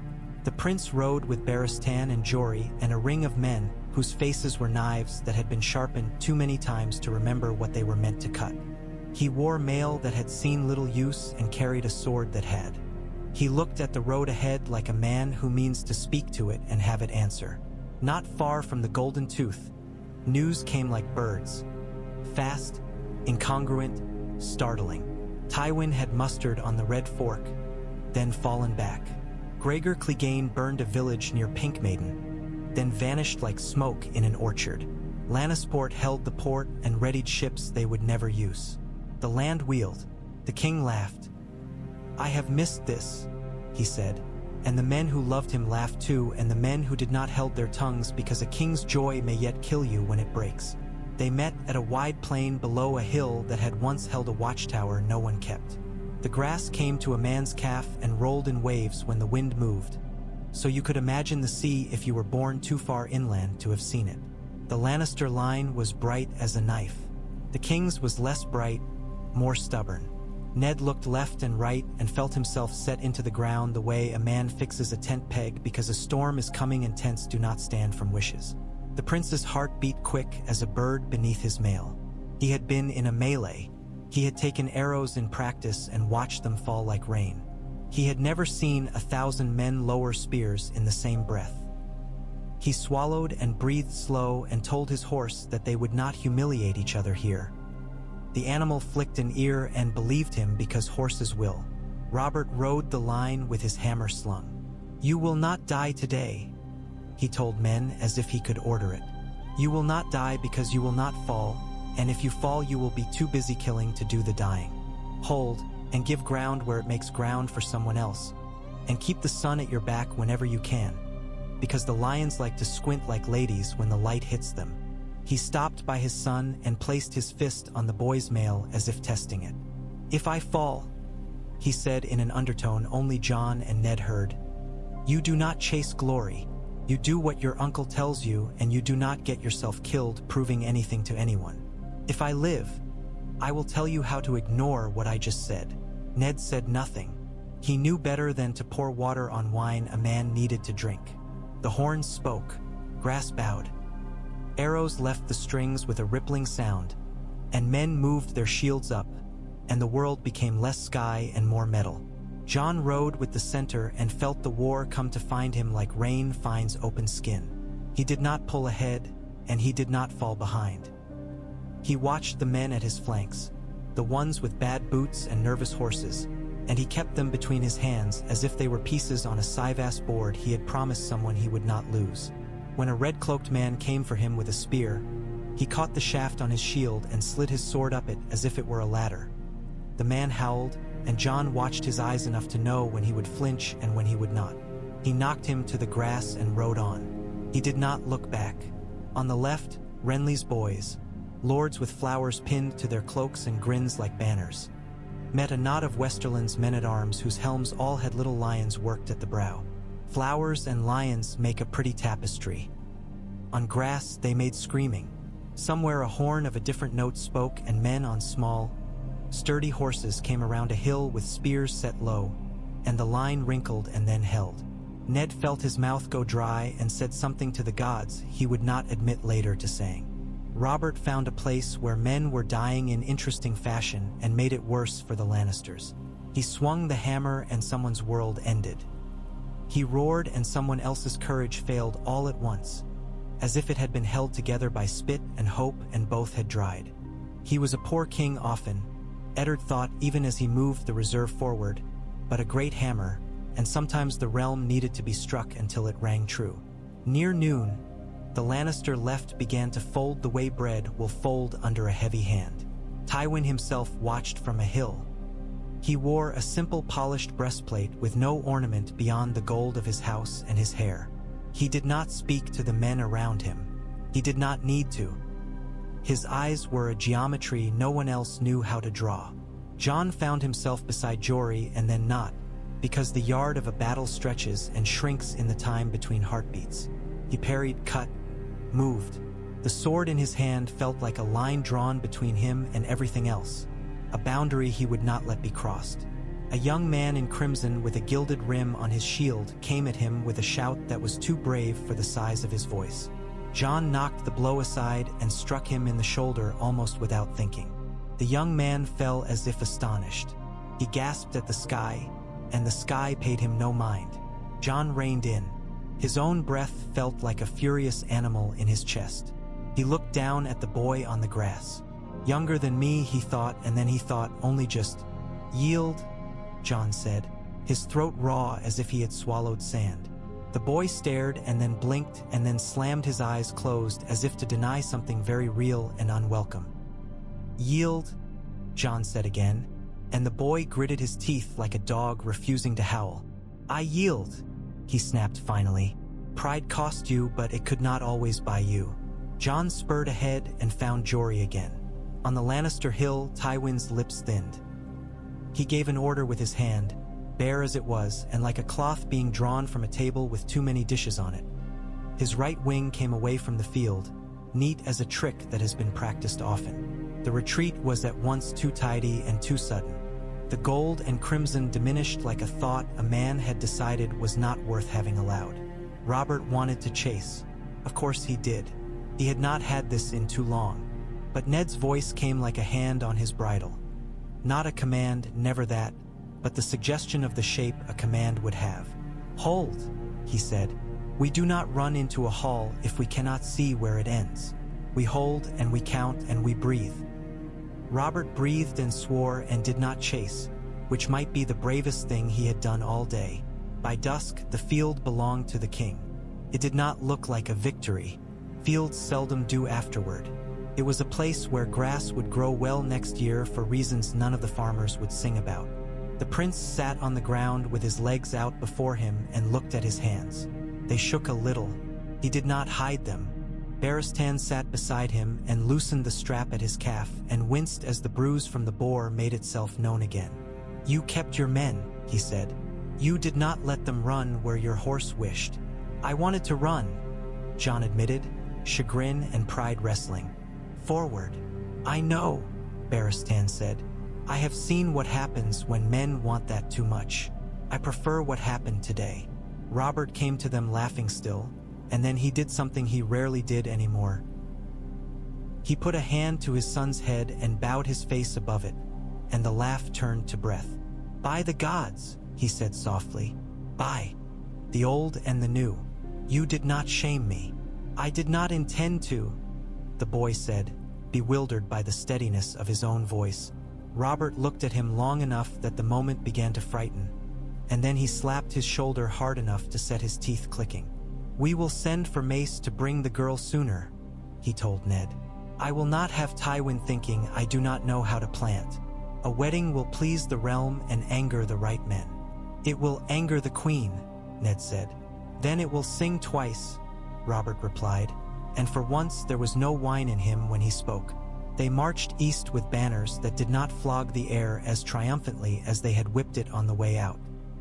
The prince rode with Barristan and Jory and a ring of men whose faces were knives that had been sharpened too many times to remember what they were meant to cut. He wore mail that had seen little use and carried a sword that had. He looked at the road ahead like a man who means to speak to it and have it answer. Not far from the Golden Tooth, news came like birds. Fast, incongruent, startling. Tywin had mustered on the Red Fork, then fallen back. Gregor Clegane burned a village near Pink Maiden, then vanished like smoke in an orchard. Lannisport held the port and readied ships they would never use. The land wheeled. The king laughed. "I have missed this," he said. And the men who loved him laughed too, and the men who did not held their tongues, because a king's joy may yet kill you when it breaks. They met at a wide plain below a hill that had once held a watchtower no one kept. The grass came to a man's calf and rolled in waves when the wind moved, so you could imagine the sea if you were born too far inland to have seen it. The Lannister line was bright as a knife. The king's was less bright, more stubborn. Ned looked left and right and felt himself set into the ground the way a man fixes a tent peg because a storm is coming and tents do not stand from wishes. The prince's heart beat quick as a bird beneath his mail. He had been in a melee. He had taken arrows in practice and watched them fall like rain. He had never seen 1,000 men lower spears in the same breath. He swallowed and breathed slow and told his horse that they would not humiliate each other here. The animal flicked an ear and believed him because horses will. Robert rode the line with his hammer slung. "You will not die today," he told men as if he could order it. "You will not die because you will not fall, and if you fall you will be too busy killing to do the dying. Hold, and give ground where it makes ground for someone else, and keep the sun at your back whenever you can, because the lions like to squint like ladies when the light hits them." He stopped by his son and placed his fist on the boy's mail as if testing it. "If I fall," he said in an undertone only Jon and Ned heard, "you do not chase glory. You do what your uncle tells you, and you do not get yourself killed proving anything to anyone. If I live, I will tell you how to ignore what I just said." Ned said nothing. He knew better than to pour water on wine a man needed to drink. The horns spoke. Grass bowed. Arrows left the strings with a rippling sound, and men moved their shields up, and the world became less sky and more metal. Jon rode with the center and felt the war come to find him like rain finds open skin. He did not pull ahead, and he did not fall behind. He watched the men at his flanks, the ones with bad boots and nervous horses, and he kept them between his hands as if they were pieces on a Sivas board he had promised someone he would not lose. When a red-cloaked man came for him with a spear, he caught the shaft on his shield and slid his sword up it as if it were a ladder. The man howled, and Jon watched his eyes enough to know when he would flinch and when he would not. He knocked him to the grass and rode on. He did not look back. On the left, Renly's boys, lords with flowers pinned to their cloaks and grins like banners, met a knot of Westerland's men-at-arms whose helms all had little lions worked at the brow. Flowers and lions make a pretty tapestry. On grass they made screaming. Somewhere a horn of a different note spoke, and men on small, sturdy horses came around a hill with spears set low, and the line wrinkled and then held. Ned felt his mouth go dry and said something to the gods he would not admit later to saying. Robert found a place where men were dying in interesting fashion and made it worse for the Lannisters. He swung the hammer and someone's world ended. He roared and someone else's courage failed all at once, as if it had been held together by spit and hope and both had dried. He was a poor king often, Eddard thought even as he moved the reserve forward, but a great hammer, and sometimes the realm needed to be struck until it rang true. Near noon, the Lannister left began to fold the way bread will fold under a heavy hand. Tywin himself watched from a hill. He wore a simple polished breastplate with no ornament beyond the gold of his house and his hair. He did not speak to the men around him. He did not need to. His eyes were a geometry no one else knew how to draw. Jon found himself beside Jory and then not, because the yard of a battle stretches and shrinks in the time between heartbeats. He parried, cut, moved. The sword in his hand felt like a line drawn between him and everything else, a boundary he would not let be crossed. A young man in crimson with a gilded rim on his shield came at him with a shout that was too brave for the size of his voice. Jon knocked the blow aside and struck him in the shoulder almost without thinking. The young man fell as if astonished. He gasped at the sky, and the sky paid him no mind. Jon reined in. His own breath felt like a furious animal in his chest. He looked down at the boy on the grass. Younger than me, he thought, and then he thought, only just. Yield, Jon said, his throat raw as if he had swallowed sand. The boy stared and then blinked and then slammed his eyes closed as if to deny something very real and unwelcome. Yield, Jon said again, and the boy gritted his teeth like a dog refusing to howl. I yield, he snapped finally. Pride cost you, but it could not always buy you. Jon spurred ahead and found Jory again. On the Lannister hill, Tywin's lips thinned. He gave an order with his hand, bare as it was, and like a cloth being drawn from a table with too many dishes on it. His right wing came away from the field, neat as a trick that has been practiced often. The retreat was at once too tidy and too sudden. The gold and crimson diminished like a thought a man had decided was not worth having allowed. Robert wanted to chase. Of course he did. He had not had this in too long. But Ned's voice came like a hand on his bridle. Not a command, never that, but the suggestion of the shape a command would have. Hold, he said. We do not run into a hall if we cannot see where it ends. We hold and we count and we breathe. Robert breathed and swore and did not chase, which might be the bravest thing he had done all day. By dusk, the field belonged to the king. It did not look like a victory. Fields seldom do afterward. It was a place where grass would grow well next year for reasons none of the farmers would sing about. The prince sat on the ground with his legs out before him and looked at his hands. They shook a little. He did not hide them. Baratheon sat beside him and loosened the strap at his calf and winced as the bruise from the boar made itself known again. You kept your men, he said. You did not let them run where your horse wished. I wanted to run, Jon admitted, chagrin and pride wrestling. Forward. I know, Baratheon said. I have seen what happens when men want that too much. I prefer what happened today. Robert came to them laughing still, and then he did something he rarely did anymore. He put a hand to his son's head and bowed his face above it, and the laugh turned to breath. By the gods, he said softly. By the old and the new. You did not shame me. I did not intend to, the boy said, bewildered by the steadiness of his own voice. Robert looked at him long enough that the moment began to frighten, and then he slapped his shoulder hard enough to set his teeth clicking. We will send for Mace to bring the girl sooner, he told Ned. I will not have Tywin thinking I do not know how to plant. A wedding will please the realm and anger the right men. It will anger the queen, Ned said. Then it will sing twice, Robert replied, and for once there was no whine in him when he spoke. They marched east with banners that did not flog the air as triumphantly as they had whipped it on the way out.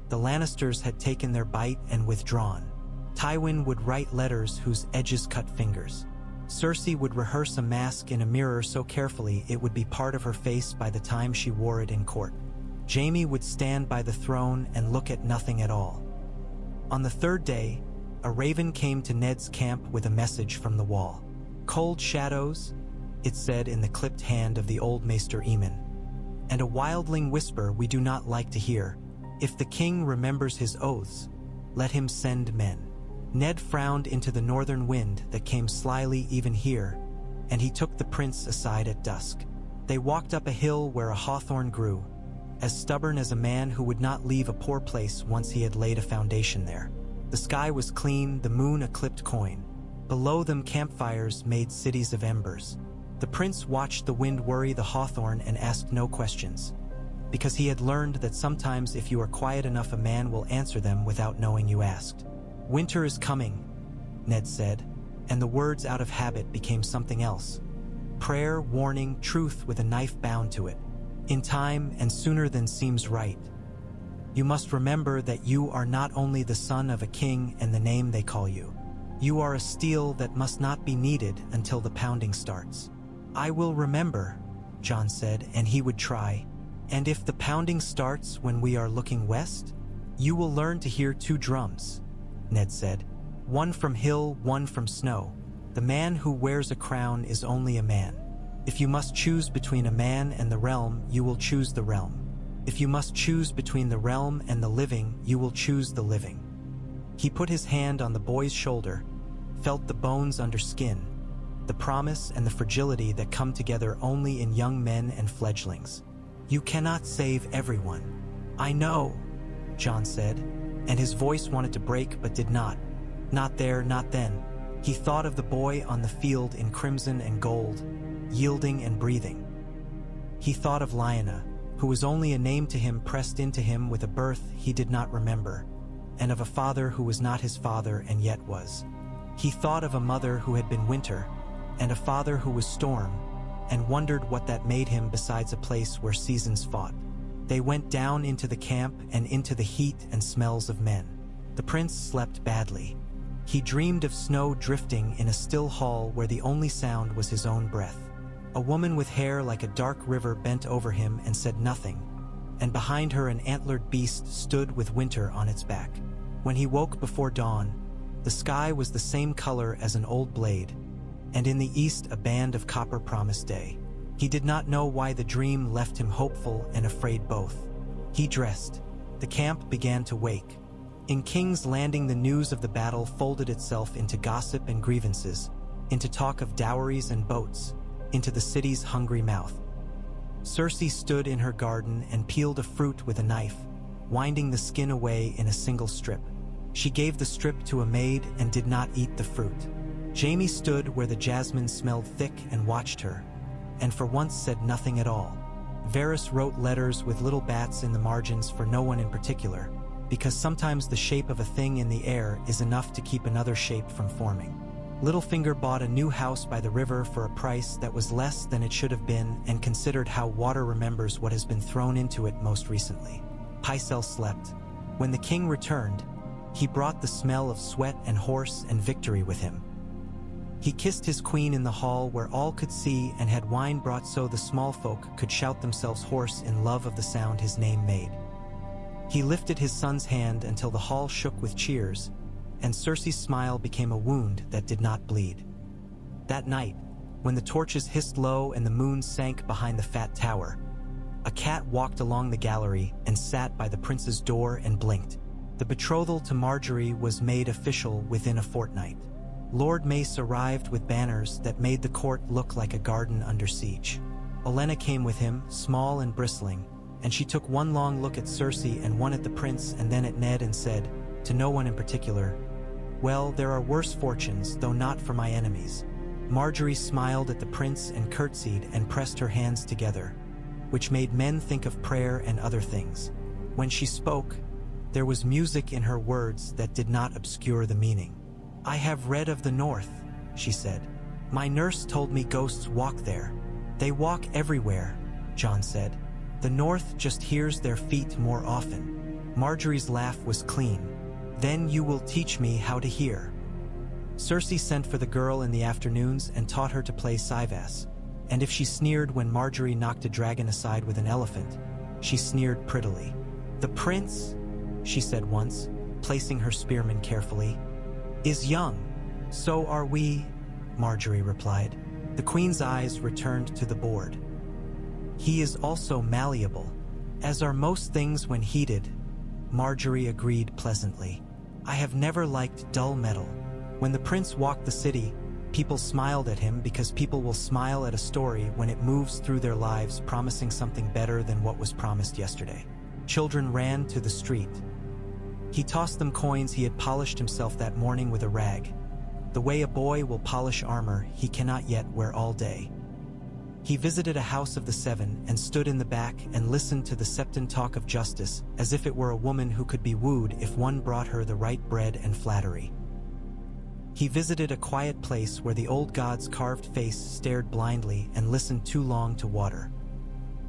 The Lannisters had taken their bite and withdrawn. Tywin would write letters whose edges cut fingers. Cersei would rehearse a mask in a mirror so carefully it would be part of her face by the time she wore it in court. Jaime would stand by the throne and look at nothing at all. On the third day, a raven came to Ned's camp with a message from the wall. Cold shadows, it said in the clipped hand of the old Maester Aemon, and a wildling whisper we do not like to hear. If the king remembers his oaths, let him send men. Ned frowned into the northern wind that came slyly even here, and he took the prince aside at dusk. They walked up a hill where a hawthorn grew, as stubborn as a man who would not leave a poor place once he had laid a foundation there. The sky was clean, the moon a clipped coin. Below them campfires made cities of embers. The prince watched the wind worry the hawthorn and asked no questions, because he had learned that sometimes if you are quiet enough a man will answer them without knowing you asked. Winter is coming, Ned said, and the words out of habit became something else. Prayer, warning, truth with a knife bound to it. In time and sooner than seems right. You must remember that you are not only the son of a king and the name they call you. You are a steel that must not be needed until the pounding starts. I will remember, Jon said, and he would try. And if the pounding starts when we are looking west, you will learn to hear two drums, Ned said. One from hill, one from snow. The man who wears a crown is only a man. If you must choose between a man and the realm, you will choose the realm. If you must choose between the realm and the living, you will choose the living. He put his hand on the boy's shoulder, felt the bones under skin, the promise and the fragility that come together only in young men and fledglings. You cannot save everyone. I know, Jon said, and his voice wanted to break but did not. Not there, not then. He thought of the boy on the field in crimson and gold, yielding and breathing. He thought of Lyanna, who was only a name to him pressed into him with a birth he did not remember, and of a father who was not his father and yet was. He thought of a mother who had been winter, and a father who was storm, and wondered what that made him besides a place where seasons fought. They went down into the camp and into the heat and smells of men. The prince slept badly. He dreamed of snow drifting in a still hall where the only sound was his own breath. A woman with hair like a dark river bent over him and said nothing, and behind her an antlered beast stood with winter on its back. When he woke before dawn, the sky was the same color as an old blade, and in the east a band of copper promised day. He did not know why the dream left him hopeful and afraid both. He dressed. The camp began to wake. In King's Landing the news of the battle folded itself into gossip and grievances, into talk of dowries and boats, into the city's hungry mouth. Cersei stood in her garden and peeled a fruit with a knife, winding the skin away in a single strip. She gave the strip to a maid and did not eat the fruit. Jaime stood where the jasmine smelled thick and watched her, and for once said nothing at all. Varys wrote letters with little bats in the margins for no one in particular, because sometimes the shape of a thing in the air is enough to keep another shape from forming. Littlefinger bought a new house by the river for a price that was less than it should have been and considered how water remembers what has been thrown into it most recently. Pycelle slept. When the king returned, he brought the smell of sweat and horse and victory with him. He kissed his queen in the hall where all could see and had wine brought so the small folk could shout themselves hoarse in love of the sound his name made. He lifted his son's hand until the hall shook with cheers, and Cersei's smile became a wound that did not bleed. That night, when the torches hissed low and the moon sank behind the fat tower, a cat walked along the gallery and sat by the prince's door and blinked. The betrothal to Margaery was made official within a fortnight. Lord Mace arrived with banners that made the court look like a garden under siege. Olenna came with him, small and bristling, and she took one long look at Cersei and one at the prince and then at Ned and said, to no one in particular, "Well, there are worse fortunes, though not for my enemies." Margaery smiled at the prince and curtsied and pressed her hands together, which made men think of prayer and other things. When she spoke, there was music in her words that did not obscure the meaning. "I have read of the north," she said. "My nurse told me ghosts walk there." "They walk everywhere," Jon said. "The north just hears their feet more often." Margaery's laugh was clean. "Then you will teach me how to hear." Cersei sent for the girl in the afternoons and taught her to play Syvass, and if she sneered when Margaery knocked a dragon aside with an elephant, she sneered prettily. "The prince," she said once, placing her spearman carefully, "is young." "So are we," Margaery replied. The queen's eyes returned to the board. "He is also malleable, as are most things when heated," Margaery agreed pleasantly. "I have never liked dull metal." When the prince walked the city, people smiled at him because people will smile at a story when it moves through their lives promising something better than what was promised yesterday. Children ran to the street. He tossed them coins he had polished himself that morning with a rag, the way a boy will polish armor he cannot yet wear all day. He visited a house of the seven and stood in the back and listened to the Septon talk of justice as if it were a woman who could be wooed if one brought her the right bread and flattery. He visited a quiet place where the old god's carved face stared blindly and listened too long to water.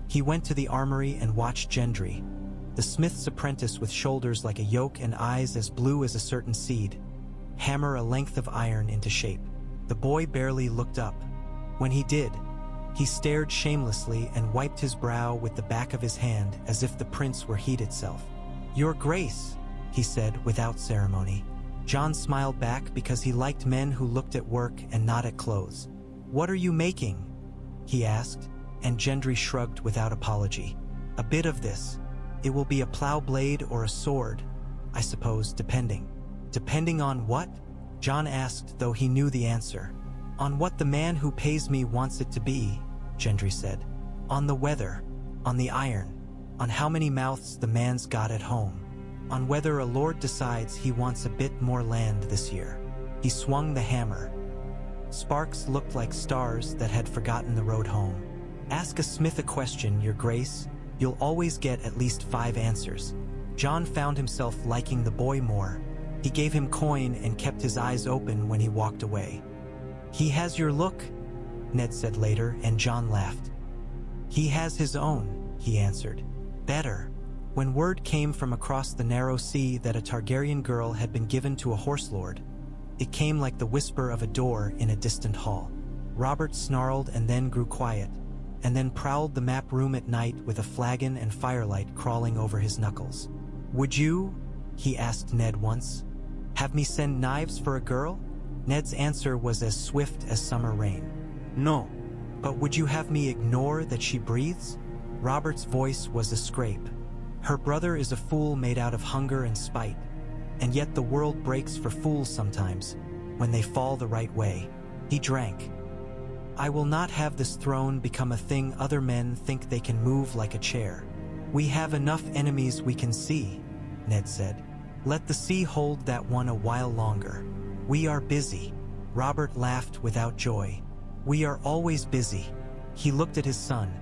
He went to the armory and watched Gendry, the smith's apprentice with shoulders like a yoke and eyes as blue as a certain seed, hammer a length of iron into shape. The boy barely looked up. When he did, he stared shamelessly and wiped his brow with the back of his hand as if the prince were heat itself. "Your Grace," he said without ceremony. Jon smiled back because he liked men who looked at work and not at clothes. "What are you making?" he asked, and Gendry shrugged without apology. "A bit of this. It will be a plow blade or a sword, I suppose, depending." "Depending on what?" Jon asked, though he knew the answer. On what the man who pays me wants it to be, Gendry said. On the weather, on the iron, on how many mouths the man's got at home, on whether a lord decides he wants a bit more land this year. He swung the hammer. Sparks looked like stars that had forgotten the road home. Ask a smith a question, your grace, you'll always get at least 5 answers. Jon found himself liking the boy more. He gave him coin and kept his eyes open when he walked away. He has your look, Ned said later, and Jon laughed. He has his own, he answered. Better. When word came from across the narrow sea that a Targaryen girl had been given to a horse lord, it came like the whisper of a door in a distant hall. Robert snarled and then grew quiet, and then prowled the map room at night with a flagon and firelight crawling over his knuckles. Would you, he asked Ned once, have me send knives for a girl? Ned's answer was as swift as summer rain. No. But would you have me ignore that she breathes? Robert's voice was a scrape. Her brother is a fool made out of hunger and spite, and yet the world breaks for fools sometimes, when they fall the right way. He drank. I will not have this throne become a thing other men think they can move like a chair. We have enough enemies we can see, Ned said. Let the sea hold that one a while longer. We are busy. Robert laughed without joy. We are always busy. He looked at his son,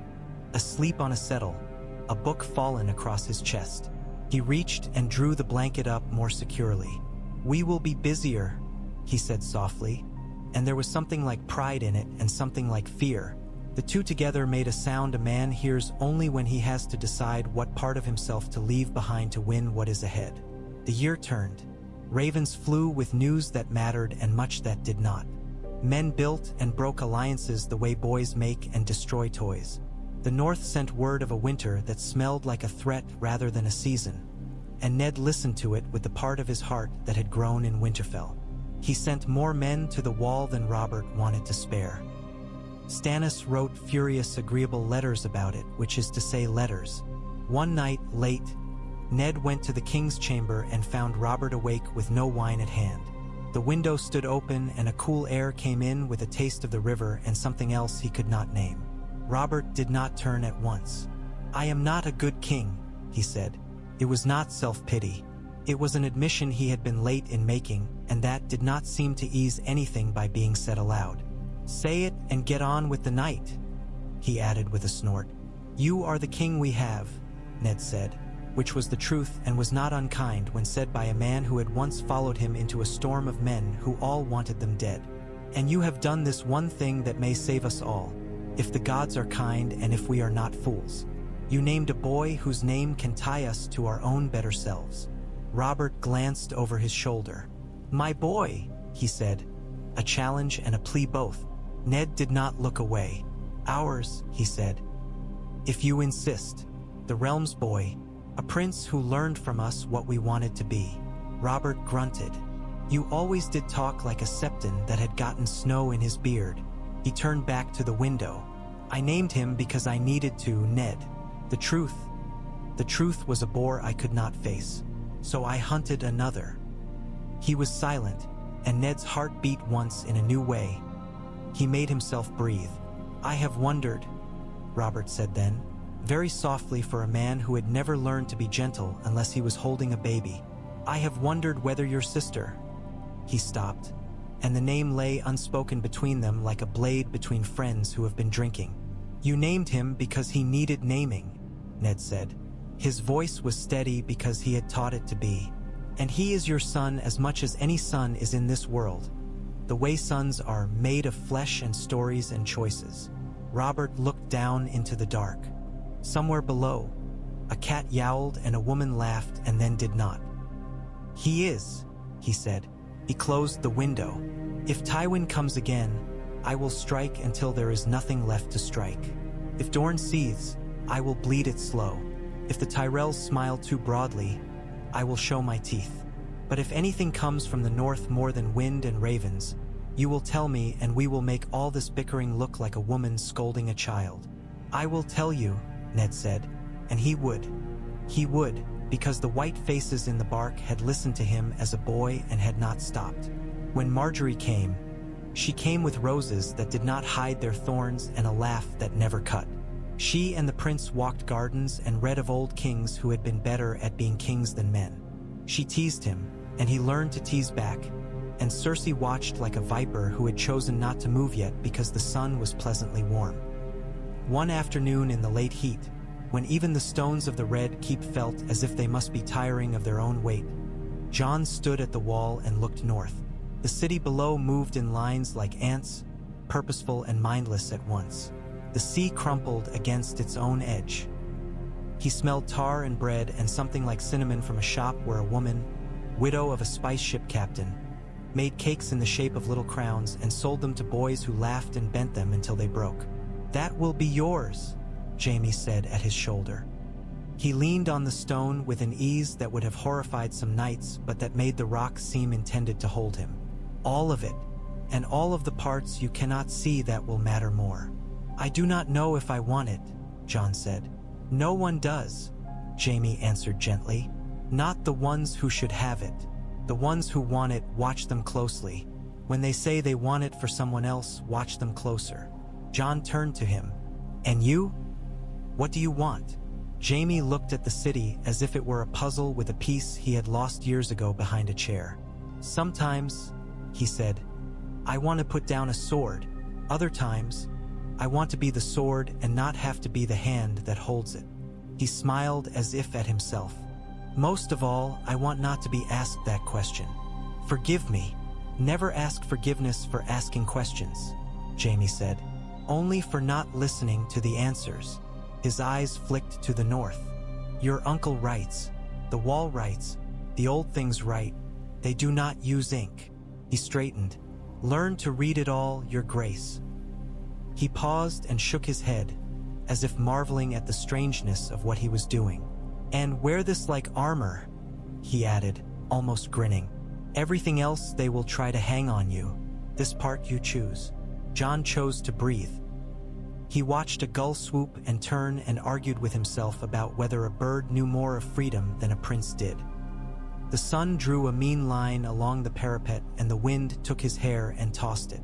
asleep on a settle, a book fallen across his chest. He reached and drew the blanket up more securely. We will be busier, he said softly, and there was something like pride in it and something like fear. The two together made a sound a man hears only when he has to decide what part of himself to leave behind to win what is ahead. The year turned. Ravens flew with news that mattered and much that did not. Men built and broke alliances the way boys make and destroy toys. The North sent word of a winter that smelled like a threat rather than a season, and Ned listened to it with the part of his heart that had grown in Winterfell. He sent more men to the wall than Robert wanted to spare. Stannis wrote furious, agreeable letters about it, which is to say letters. One night, late, Ned went to the king's chamber and found Robert awake with no wine at hand. The window stood open and a cool air came in with a taste of the river and something else he could not name. Robert did not turn at once. I am not a good king, he said. It was not self-pity. It was an admission he had been late in making, and that did not seem to ease anything by being said aloud. Say it and get on with the night, he added with a snort. You are the king we have, Ned said, which was the truth and was not unkind when said by a man who had once followed him into a storm of men who all wanted them dead. And you have done this one thing that may save us all, if the gods are kind and if we are not fools. You named a boy whose name can tie us to our own better selves. Robert glanced over his shoulder. My boy, he said, a challenge and a plea both. Ned did not look away. Ours, he said. If you insist. The realm's boy, a prince who learned from us what we wanted to be. Robert grunted. You always did talk like a septon that had gotten snow in his beard. He turned back to the window. I named him because I needed to, Ned. The truth was a bore I could not face. So I hunted another. He was silent, and Ned's heart beat once in a new way. He made himself breathe. I have wondered, Robert said then, very softly for a man who had never learned to be gentle unless he was holding a baby. I have wondered whether your sister... He stopped, and the name lay unspoken between them like a blade between friends who have been drinking. You named him because he needed naming, Ned said. His voice was steady because he had taught it to be. And he is your son as much as any son is in this world. The way sons are made of flesh and stories and choices. Robert looked down into the dark. Somewhere below, a cat yowled and a woman laughed and then did not. He is, he said. He closed the window. If Tywin comes again, I will strike until there is nothing left to strike. If Dorne seethes, I will bleed it slow. If the Tyrells smile too broadly, I will show my teeth. But if anything comes from the north more than wind and ravens, you will tell me and we will make all this bickering look like a woman scolding a child. I will tell you, Ned said, and he would. He would, because the white faces in the bark had listened to him as a boy and had not stopped. When Marjorie came, She came with roses that did not hide their thorns and a laugh that never cut. She and the prince walked gardens and read of old kings who had been better at being kings than men. She teased him, and he learned to tease back, and Cersei watched like a viper who had chosen not to move yet because the sun was pleasantly warm. One afternoon in the late heat, when even the stones of the Red Keep felt as if they must be tiring of their own weight, Jon stood at the wall and looked north. The city below moved in lines like ants, purposeful and mindless at once. The sea crumpled against its own edge. He smelled tar and bread and something like cinnamon from a shop where a woman, widow of a spice ship captain, made cakes in the shape of little crowns and sold them to boys who laughed and bent them until they broke. "That will be yours," Jaime said at his shoulder. He leaned on the stone with an ease that would have horrified some knights, but that made the rock seem intended to hold him. "All of it, and all of the parts you cannot see that will matter more." "I do not know if I want it," Jon said. "No one does," Jaime answered gently. "Not the ones who should have it. The ones who want it, watch them closely. When they say they want it for someone else, watch them closer." Jon turned to him. "And you? What do you want?" Jaime looked at the city as if it were a puzzle with a piece he had lost years ago behind a chair. "Sometimes," he said, "I want to put down a sword. Other times, I want to be the sword and not have to be the hand that holds it." He smiled as if at himself. "Most of all, I want not to be asked that question. Forgive me. Never ask forgiveness for asking questions," Jaime said. "Only for not listening to the answers." His eyes flicked to the north. "Your uncle writes. The wall writes. The old things write. They do not use ink." He straightened. "Learn to read it all, your grace." He paused and shook his head, as if marveling at the strangeness of what he was doing. "And wear this like armor," he added, almost grinning. "Everything else they will try to hang on you. This part you choose." Jon chose to breathe. He watched a gull swoop and turn and argued with himself about whether a bird knew more of freedom than a prince did. The sun drew a mean line along the parapet and the wind took his hair and tossed it.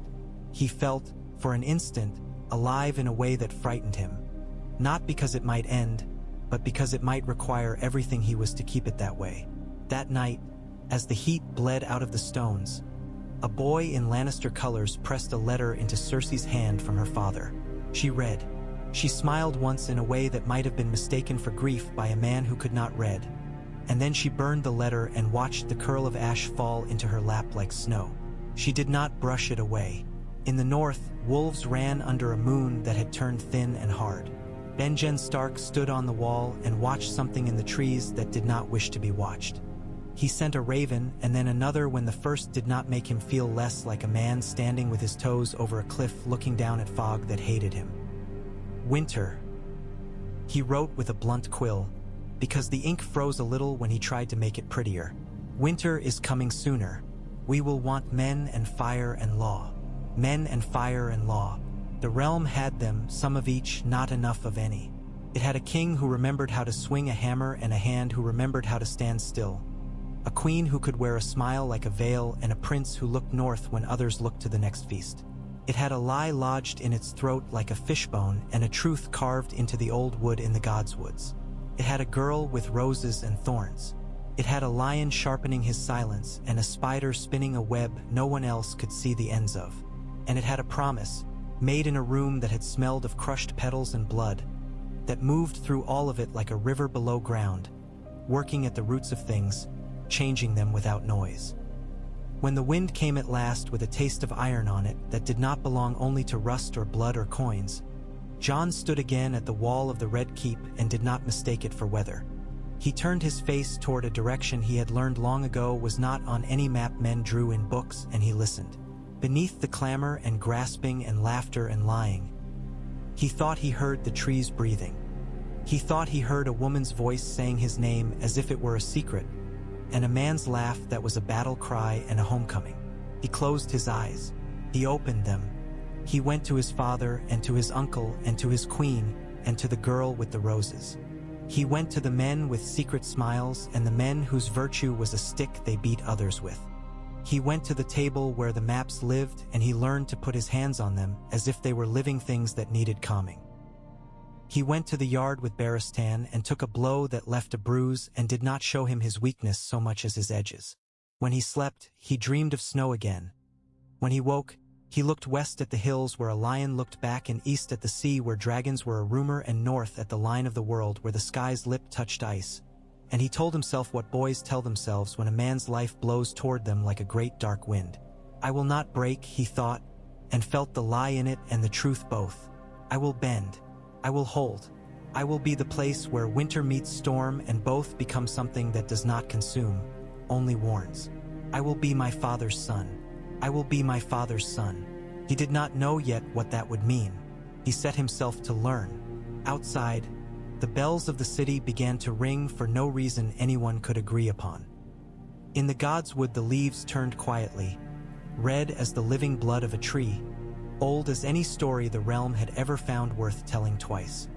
He felt, for an instant, alive in a way that frightened him. Not because it might end, but because it might require everything he was to keep it that way. That night, as the heat bled out of the stones, a boy in Lannister colors pressed a letter into Cersei's hand from her father. She read. She smiled once in a way that might have been mistaken for grief by a man who could not read. And then she burned the letter and watched the curl of ash fall into her lap like snow. She did not brush it away. In the north, wolves ran under a moon that had turned thin and hard. Benjen Stark stood on the wall and watched something in the trees that did not wish to be watched. He sent a raven and then another when the first did not make him feel less like a man standing with his toes over a cliff looking down at fog that hated him. "Winter," he wrote with a blunt quill, because the ink froze a little when he tried to make it prettier. "Winter is coming sooner. We will want men and fire and law. Men and fire and law." The realm had them, some of each, not enough of any. It had a king who remembered how to swing a hammer and a hand who remembered how to stand still. A queen who could wear a smile like a veil and a prince who looked north when others looked to the next feast. It had a lie lodged in its throat like a fishbone and a truth carved into the old wood in the gods' woods. It had a girl with roses and thorns. It had a lion sharpening his silence and a spider spinning a web no one else could see the ends of. And it had a promise, made in a room that had smelled of crushed petals and blood, that moved through all of it like a river below ground, working at the roots of things, changing them without noise. When the wind came at last with a taste of iron on it that did not belong only to rust or blood or coins, Jon stood again at the wall of the Red Keep and did not mistake it for weather. He turned his face toward a direction he had learned long ago was not on any map men drew in books, and he listened. Beneath the clamor and grasping and laughter and lying, he thought he heard the trees breathing. He thought he heard a woman's voice saying his name as if it were a secret, and a man's laugh that was a battle cry and a homecoming. He closed his eyes. He opened them. He went to his father and to his uncle and to his queen and to the girl with the roses. He went to the men with secret smiles and the men whose virtue was a stick they beat others with. He went to the table where the maps lived, and he learned to put his hands on them as if they were living things that needed calming. He went to the yard with Baratheon and took a blow that left a bruise and did not show him his weakness so much as his edges. When he slept, he dreamed of snow again. When he woke, he looked west at the hills where a lion looked back, and east at the sea where dragons were a rumor, and north at the line of the world where the sky's lip touched ice. And he told himself what boys tell themselves when a man's life blows toward them like a great dark wind. I will not break, he thought, and felt the lie in it and the truth both. I will bend. I will hold. I will be the place where winter meets storm, and both become something that does not consume, only warns. I will be my father's son. I will be my father's son. He did not know yet what that would mean. He set himself to learn. Outside, the bells of the city began to ring for no reason anyone could agree upon. In the gods' wood the leaves turned quietly, red as the living blood of a tree, old as any story the realm had ever found worth telling twice.